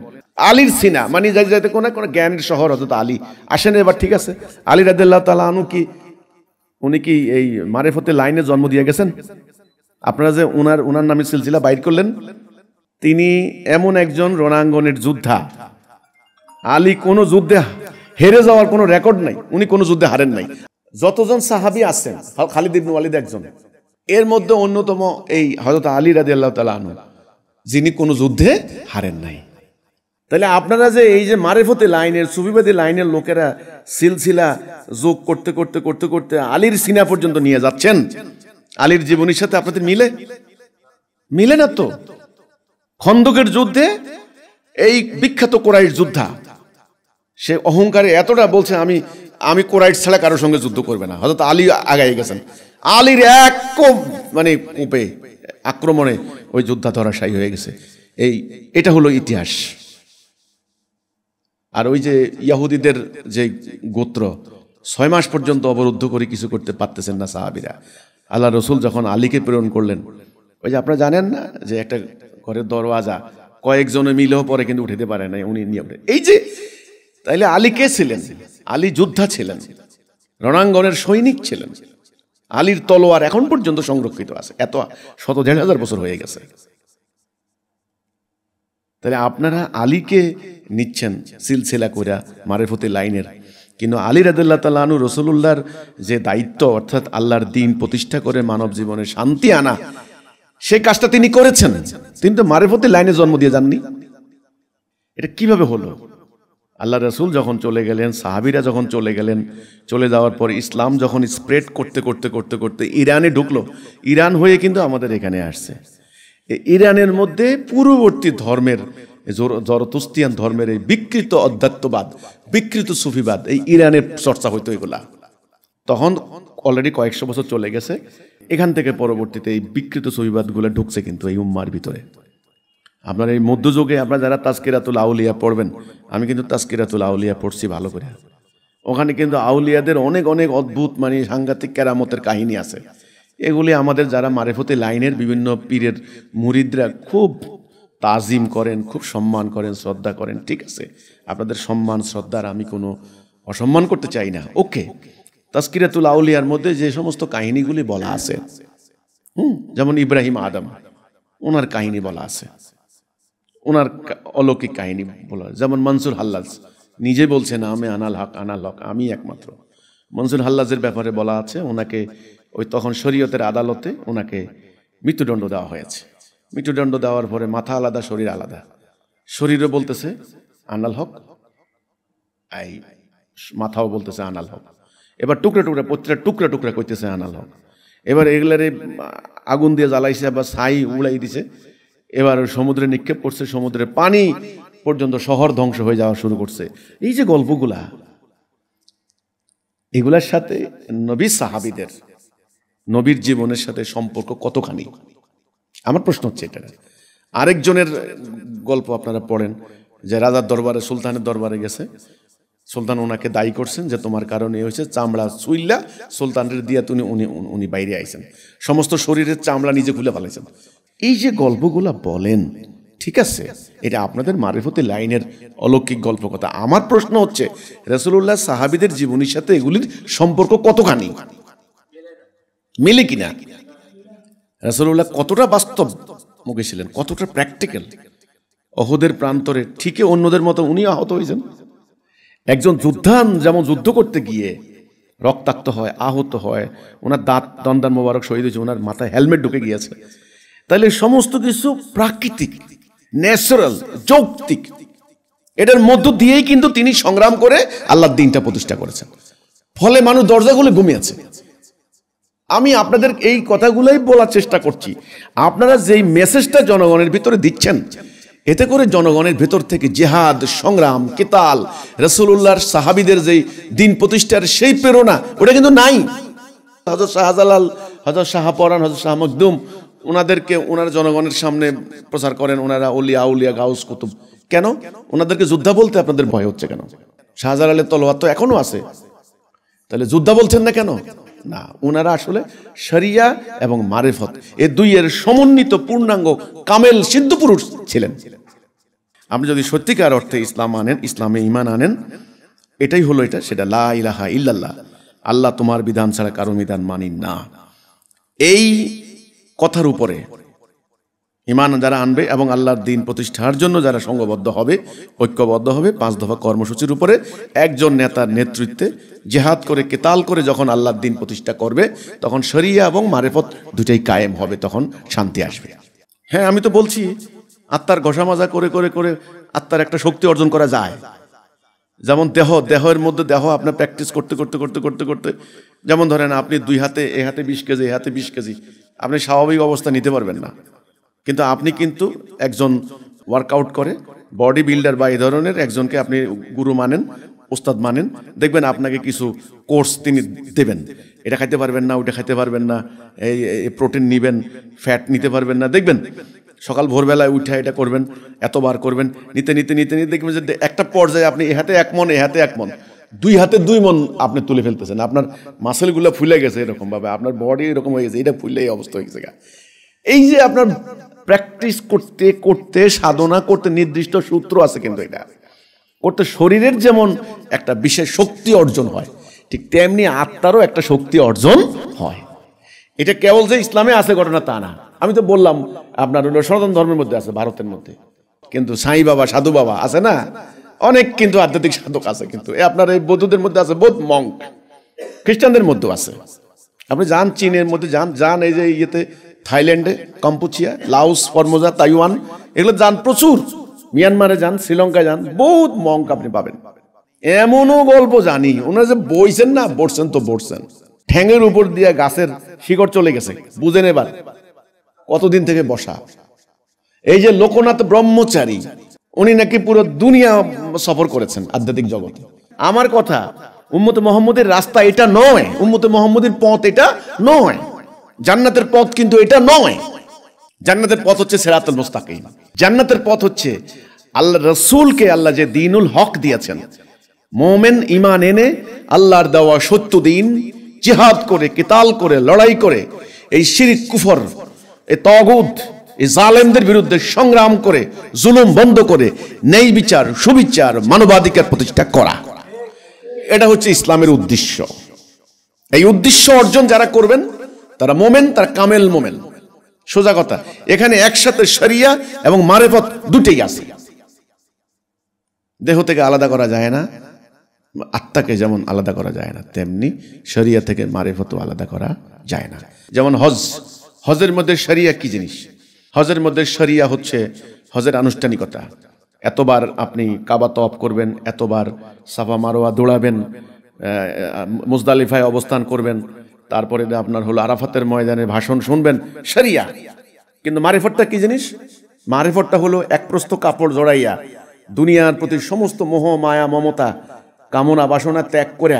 আলীর সিনা, মানে যাতে কোনো জ্ঞানের শহর হযরত আলী আসেন। এবার ঠিক আছে, আলী রাদিয়াল্লাহু তাআলা আনহু কি উনি কি এই মারিফতের লাইনে জন্ম দিয়ে গেছেন? আপনারা যে ওনার নামে সিলসিলা বাইর করলেন, তিনি এমন একজন রণাঙ্গনের যোদ্ধা। আলী কোনো যুদ্ধে হেরে যাওয়ার কোনো রেকর্ড নাই, উনি কোনো যুদ্ধে হারেন নাই। যতজন সাহাবী আছেন, খালিদ ইবনে ওয়ালিদ একজন, এর মধ্যে অন্যতম এই হযরত আলী রাদিয়াল্লাহু তাআলা আনহু, যিনি কোনো যুদ্ধে হারেন নাই। তাহলে আপনারা যে এই যে মারিফতে লাইনের, সুফিবাদী লাইনের লোকেরা সিলসিলা যোগ করতে করতে করতে করতে আলীর সিনা পর্যন্ত নিয়ে যাচ্ছেন, আলীর জীবনীর সাথে আপনাদের মিলে না তো। খন্দকের যুদ্ধে এই বিখ্যাত কুরাইশ যোদ্ধা, সে অহংকারে এতটা বলছে, আমি কুরাইশ ছাড়া কারোর সঙ্গে যুদ্ধ করবে না। হযরত আলী আগায় গেছেন, আলীর এক মানে কূপে আক্রমণে ওই যোদ্ধা ধরাশায়ী হয়ে গেছে। এটা হলো ইতিহাস। আর ওই যে ইহুদিদের যে গোত্র 6 মাস পর্যন্ত অবরুদ্ধ করে কিছু করতে পারতেছেন না সাহাবীরা। আল্লাহ রসুল যখন আলীকে প্রেরণ করলেন, ওই যে আপনারা জানেন না যে একটা ঘরের দরওয়াজা কয়েকজনে মিলেও পরে কিন্তু উঠাতে পারে না, উনি নিয়ে ওঠে। এই যে তাইলে আলী কে ছিলেন? আলী যোদ্ধা ছিলেন, রণাঙ্গনের সৈনিক ছিলেন। আলীর তলোয়ার এখন পর্যন্ত সংরক্ষিত আছে, এত 1,000 বছর হয়ে গেছে। তাহলে আপনারা আলীকে নিচ্ছেন সিলসিলা কইরা মারিফতে লাইনের, কিন্তু আলী রাদিয়াল্লাহু তাআলা আনহু রাসূলুল্লাহর যে দায়িত্ব, অর্থাৎ আল্লাহর দ্বীন প্রতিষ্ঠা করে মানব জীবনে শান্তি আনা, সেই কাজটা তিনি করেছেন। তিনি তো মারিফতে লাইনে জন্ম দিয়ে যাননি। এটা কিভাবে হলো? আল্লাহ রসুল যখন চলে গেলেন, সাহাবিরা যখন চলে গেলেন, চলে যাওয়ার পর ইসলাম যখন স্প্রেড করতে করতে করতে করতে ইরানে ঢুকলো, ইরান হয়ে কিন্তু আমাদের এখানে আসছে। ইরানের মধ্যে পূর্ববর্তী ধর্মের জরতুস্তিয়ান ধর্মের এই বিকৃত অধ্যাত্মবাদ, বিকৃত সুফিবাদ, এই ইরানের চর্চা হইতো এগুলা। তখন অলরেডি কয়েকশো বছর চলে গেছে, এখান থেকে পরবর্তীতে এই বিকৃত সুফিবাদগুলো ঢুকছে কিন্তু এই উম্মার ভিতরে। আপনার এই মধ্যযুগে আপনারা যারা তাজকিরাতুল আউলিয়া পড়বেন, আমি কিন্তু তাজকিরাতুল আউলিয়া পড়ছি ভালো করে। ওখানে কিন্তু আউলিয়াদের অনেক অনেক অদ্ভুত মানে সাংঘাতিক কেরামতের কাহিনী আছে। এগুলি আমাদের যারা মারেফতি লাইনের বিভিন্ন পীরের মুরিদরা খুব তাজিম করেন, খুব সম্মান করেন, শ্রদ্ধা করেন। ঠিক আছে, আপনাদের সম্মান শ্রদ্ধার আমি কোনো অসম্মান করতে চাই না। ওকে, তাজকিরাতুল আউলিয়ার মধ্যে যে সমস্ত কাহিনীগুলি বলা আছে, যেমন ইব্রাহিম আদম, ওনার কাহিনী বলা আছে, ওনার অলৌকিক কাহিনী বলা। যেমন মনসুর হাল্লাজ নিজে বলছেন আমি আনাল হক, আনাল হক, আমি একমাত্র। মনসুর হাল্লাজের ব্যাপারে বলা আছে, ওনাকে ওই তখন শরীয়তের আদালতে ওনাকে মৃত্যুদণ্ড দেওয়া হয়েছে। মৃত্যুদণ্ড দেওয়ার পরে মাথা আলাদা, শরীর আলাদা। শরীরও বলতেছে আনাল হক, এই মাথাও বলতেছে আনাল হক। এবার টুকরা টুকরা, প্রত্যেকটা টুকরা টুকরা করতেছে আনাল হক। এবার এগুলারে আগুন দিয়ে জ্বালাইছে, আবার ছাই উড়াই দিছে। এবার সমুদ্রে নিক্ষেপ করছে, সমুদ্রের পানি পর্যন্ত শহর ধ্বংস হয়ে যাওয়া শুরু করছে। এই যে গল্পগুলা, এগুলার সাথে নবী সাহাবীদের, নবীর জীবনের সাথে সম্পর্ক কতখানি? আমার প্রশ্ন হচ্ছে এটা। আরেকজনের গল্প আপনারা পড়েন, যে রাজার দরবারে, সুলতানের দরবারে গেছে, সুলতান ওনাকে দায়ী করছেন যে তোমার কারণে হয়েছে, চামড়া চুইল্লা সুলতানের দিয়া উনি বাইরে আইছেন, সমস্ত শরীরের চামড়া নিজে খুলে ফেলাইছেন। এই যে গল্পগুলা বলেন, ঠিক আছে, এটা আপনাদের মারিফতি লাইনের অলৌকিক গল্প কথা। আমার প্রশ্ন হচ্ছে রাসূলুল্লাহ সাহাবীদের জীবনীর সাথে এগুলির সম্পর্ক কতখানি, মিলে কিনা? রাসূলুল্লাহ কতটা বাস্তব মুখী ছিলেন, কতটা প্র্যাকটিক্যাল? অহুদের প্রান্তরে ঠিকই অন্যদের মতো উনি আহত হয়েছেন। একজন যোদ্ধান যেমন যুদ্ধ করতে গিয়ে রক্তাক্ত হয়, আহত হয়, ওনার দাঁত দন্দান মোবারক শহীদ হয়েছে, ওনার মাথায় হেলমেট ঢুকে গিয়েছে। তাহলে সমস্ত কিছু প্রাকৃতিক, ন্যাচারাল, যৌক্তিক, এটার মধ্য দিয়েই কিন্তু তিনি সংগ্রাম করে আল্লাহর দ্বীনটা প্রতিষ্ঠা করেছেন। ফলে মানুষ দরজাগুলো ঘুমিয়েছে। আমি আপনাদের এই কথাগুলোই বলার চেষ্টা করছি। আপনারা যেই মেসেজটা জনগণের ভিতরে দিচ্ছেন, এতে করে জনগণের ভেতর থেকে জিহাদ, সংগ্রাম, কিতাল, রাসূলুল্লাহর সাহাবীদের যেই দ্বীন প্রতিষ্ঠার সেই প্রেরণা, ওটা কিন্তু নাই। হযরত শাহজালাল, হযরত শাহপরান, হযরত শাহ মখদুম, ওনাদেরকে ওনারা জনগণের সামনে প্রচার করেন, ওনারা ওলিয়া আউলিয়া গাউস কুতুব। কেন ওনাদেরকে যোদ্ধা বলতে আপনাদের ভয় হচ্ছে কেন? শাহজালালের তলোয়ার তো এখনো আছে, তাহলে যোদ্ধা বলছেন না কেন? না, ওনারা আসলে শরিয়া এবং মারিফত এই দুইয়ের সমন্বিত পূর্ণাঙ্গ কামেল সিদ্ধ পুরুষ ছিলেন। আপনি যদি সত্যিকার অর্থে ইসলাম আনেন, ইসলামে ঈমান আনেন, এটাই হলো এটা, সেটা লা ইলাহা ইল্লাল্লাহ, আল্লাহ তোমার বিধান ছাড়া কারো বিধান মানি না। এই কথার উপরে ঈমান যারা আনবে এবং আল্লাহর দ্বীন প্রতিষ্ঠার জন্য যারা সংঘবদ্ধ হবে, ঐক্যবদ্ধ হবে, 5 দফা কর্মসূচির উপরে একজন নেতার নেতৃত্বে জিহাদ করে, কিতাল করে যখন আল্লাহর দ্বীন প্রতিষ্ঠা করবে, তখন শরিয়া এবং মারিফত দুটাই কায়েম হবে, তখন শান্তি আসবে। হ্যাঁ, আমি তো বলছি আত্মার ঘষা মাজা করে করে করে আত্মার একটা শক্তি অর্জন করা যায়। যেমন দেহের মধ্যে দেহ আপনার প্র্যাকটিস করতে করতে করতে করতে করতে, যেমন ধরেন আপনি 2 হাতে, এ হাতে 20 কেজি, এ হাতে 20 কেজি, আপনি স্বাভাবিক অবস্থা নিতে পারবেন না। কিন্তু আপনি কিন্তু একজন ওয়ার্কআউট করে বডি বিল্ডার বা এই ধরনের একজনকে আপনি গুরু মানেন, ওস্তাদ মানেন, দেখবেন আপনাকে কিছু কোর্স তিনি দেবেন। এটা খাইতে পারবেন না, ওটা খাইতে পারবেন না, এই প্রোটিন নিবেন, ফ্যাট নিতে পারবেন না, দেখবেন সকাল ভোরবেলায় উঠে এটা করবেন, এতবার করবেন, নিতে নিতে নিতে নিতে দেখবেন যে একটা পর্যায়ে আপনি এ হাতে 1 মণ, এ হাতে 1 মণ, 2 হাতে 2 মণ আপনি তুলে ফেলতেছেন। আপনার মাসেলগুলো ফুলে গেছে, এরকম ভাবে আপনার বডি এরকম হয়ে গেছে, এটা ফুলে এই অবস্থা হয়ে গেছে। এই যে আপনার প্র্যাকটিস করতে করতে, সাধনা করতে নির্দিষ্ট সূত্র আছে, কিন্তু এটা করতে শরীরের যেমন একটা বিশেষ শক্তি অর্জন হয়, ঠিক তেমনি আত্মারও একটা শক্তি অর্জন হয়। এটা কেবল যে ইসলামে আছে ঘটনা তা না। আমি তো বললাম আপনার সনাতন ধর্মের মধ্যে আছে, ভারতের মধ্যে, কিন্তু সাই বাবা, সাধু বাবা আছে না, অনেক কিন্তু আধ্যাত্মিক সাধক আছে। কিন্তু আপনার এই বৌদ্ধদের মধ্যে আছে, বৌদ্ধ মঙ্ক, খ্রিস্টানদের মধ্যেও আছে। আপনি যান চীনের মধ্যে, যান এই যে ইয়েতে, থাইল্যান্ডে, কম্পুচিয়া, লাওস, ফরমোজা, তাইওয়ান, এগুলো যান প্রচুর, মিয়ানমারে যান, শ্রীলঙ্কায় যান, বহুত মঙ্ক আপনি পাবেন। এমনও গল্প জানি, ওনারা যে বইছেন না, বসছেন তো বসছেন, ঠ্যাঙের উপর দিয়ে গাছের শিকড় চলে গেছে, বুঝেন এবার কতদিন থেকে বসা। এই যে লোকনাথ ব্রহ্মচারী, উনি নাকি পুরো দুনিয়া সফর করেছেন আধ্যাত্মিক জগতে। আমার কথা, উম্মতে মুহাম্মদের রাস্তা এটা নয়, উম্মতে মুহাম্মদের পথ এটা নয়, জান্নাতের পথ কিন্তু এটা নয়। জান্নাতের পথ হচ্ছে সিরাতুল মুস্তাকিম। জান্নাতের পথ হচ্ছে আল্লাহ রাসূলকে আল্লাহ যে দ্বীনুল হক দিয়েছেন, মুমিন ঈমান এনে আল্লাহর দেওয়া সত্য দ্বীন জিহাদ করে, কিতাল করে, লড়াই করে, এই শিরক কুফর, এই তাগুত, এই জালেমদের বিরুদ্ধে সংগ্রাম করে, জুলুম বন্ধ করে ন্যায় বিচার, সুবিচার, মানবাধিকার প্রতিষ্ঠা করা, এটা হচ্ছে ইসলামের উদ্দেশ্য। এই উদ্দেশ্য অর্জন যারা করবেন তারা মোমেন, তারা কামেল মোমেন। সোজা কথা, এখানে একসাথে শরিয়া এবং মারেফত দুটেই আছে। দেহ থেকে আলাদা করা যায় না, আত্মাকে যেমন আলাদা করা যায় না, তেমনি শরিয়া থেকে মারেফতও আলাদা করা যায় না। যেমন হজের মধ্যে শরিয়া কি জিনিস? হজের মধ্যে শরিয়া হচ্ছে হজের আনুষ্ঠানিকতা। এতবার আপনি কাবা তওয়াফ করবেন, এতবার সাফা মারোয়া দৌড়াবেন, মুজদালিফায় অবস্থান করবেন, তারপরে আপনার হলো আরাফাতের ময়দানে ভাষণ শুনবেন, শরিয়া। কিন্তু মারিফতটা কি জিনিস? মারিফতটা হলো এক প্রস্থ কাপড় জড়াইয়া দুনিয়ার প্রতি সমস্ত মোহ মায়া মমতা কামনা বাসনা ত্যাগ করে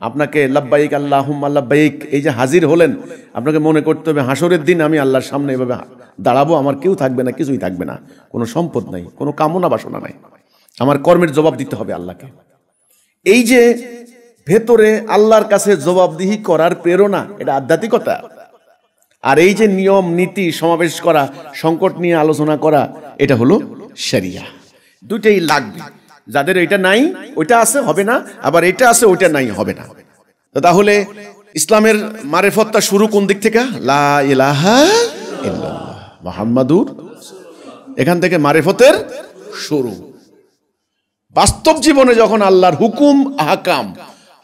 আপনাকে লাব্বাইক আল্লাহুম্মা লাব্বাইক, এই যে হাজির হলেন, আপনাকে মনে করতে হবে হাসরের দিন আমি আল্লাহর সামনে এভাবে দাঁড়াবো, আমার কেউ থাকবে না, কিছুই থাকবে না, কোনো সম্পদ নাই, কোনো কামনা বাসনা নাই, আমার কর্মের জবাব দিতে হবে আল্লাহকে। এই যে ভেতরে আল্লাহর কাছে জবাবদিহি করার প্রেরণা, এটা আধ্যাত্মিকতা। আর এই যে নিয়ম নীতি সমাবেশ করা, সংকট নিয়ে আলোচনা করা, এটা হলো শরিয়া। দুইটাই লাগবে। যাদের এটা নাই ওইটা আছে হবে না, আবার এটা আছে ওইটা নাই হবে না। তাহলে ইসলামের মারেফতটা শুরু কোন দিক থেকে? লা ইলাহা ইল্লাল্লাহ মুহাম্মাদুর, এখান থেকে মারেফতের শুরু। বাস্তব জীবনে যখন আল্লাহর হুকুম আহকাম,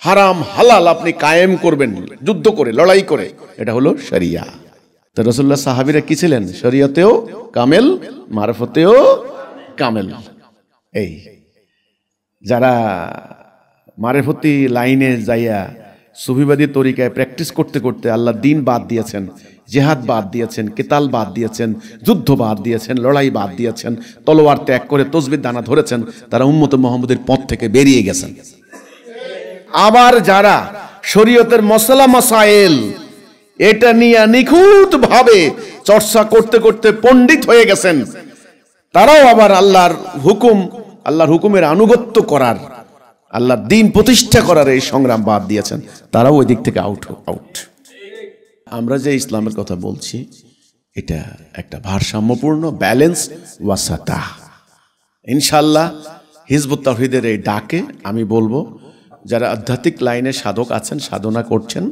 হারাম হালাল আপনি কায়েম করবেন, যুদ্ধ করে, লড়াই করে, এটা হলো শরিয়া। তো রাসূলুল্লাহ সাহাবীরা কি ছিলেন? শরিয়াতেও কামেল, মারফতেও কামেল। এই যারা মারেফতি লাইনে যাইয়া সুফিবাদী তরিকায় প্র্যাকটিস করতে করতে আল্লাহ দ্বীন বাদ দিয়েছেন, জিহাদ বাদ দিয়েছেন, কিতাল বাদ দিয়েছেন, যুদ্ধ বাদ দিয়েছেন, লড়াই বাদ দিয়েছেন, তলোয়ার ত্যাগ করে তসবির দানা ধরেছেন, তারা উম্মতে মুহাম্মদের পথ থেকে বেরিয়ে গেছেন। আবার যারা শরীয়তের মসলা মাসাইল এটা নিয়ে নিখুঁত ভাবে চর্চা করতে করতে পণ্ডিত হয়ে গেছেন, তারাও আবার আল্লাহর হুকুমের আনুগত্য করার, আল্লাহর দ্বীন প্রতিষ্ঠা করার এই সংগ্রাম বাদ দিয়েছেন, তারাও ওই দিক থেকে আউট। আমরা যে ইসলামের কথা বলছি, এটা একটা ভারসাম্যপূর্ণ ব্যালেন্স ওয়াসাতা। ইনশাআল্লাহ হিজবুত তাওহীদের এই ডাকে আমি বলবো, যারা আধ্যাত্মিক লাইনে সাধক আছেন, সাধনা করছেন,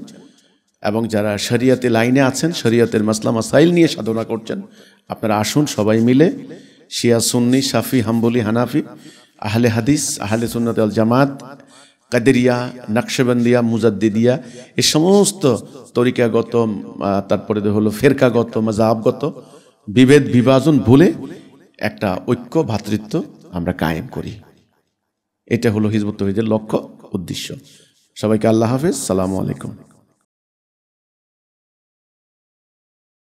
এবং যারা শরিয়াতে লাইনে আছেন, শরিয়াতের মাসলা মাসাইল নিয়ে সাধনা করছেন, আপনারা আসুন সবাই মিলে শিয়া সুন্নি শাফি হাম্বলি হানাফি আহলে হাদিস আহলে সুন্নাত ওয়াল জামাত কাদেরিয়া নকশবন্দিয়া মুজাদ্দিদিয়া এই সমস্ত তরিকাগত, তারপরে হলো ফেরকাগত মাযহাবগত বিভেদ বিভাজন ভুলে একটা ঐক্য ভ্রাতৃত্ব আমরা কায়েম করি। এটা হলো হিজবুত তাওহীদের লক্ষ্য উদ্দেশ্য। সবাইকে আল্লাহ হাফেজ, সালামু আলাইকুম।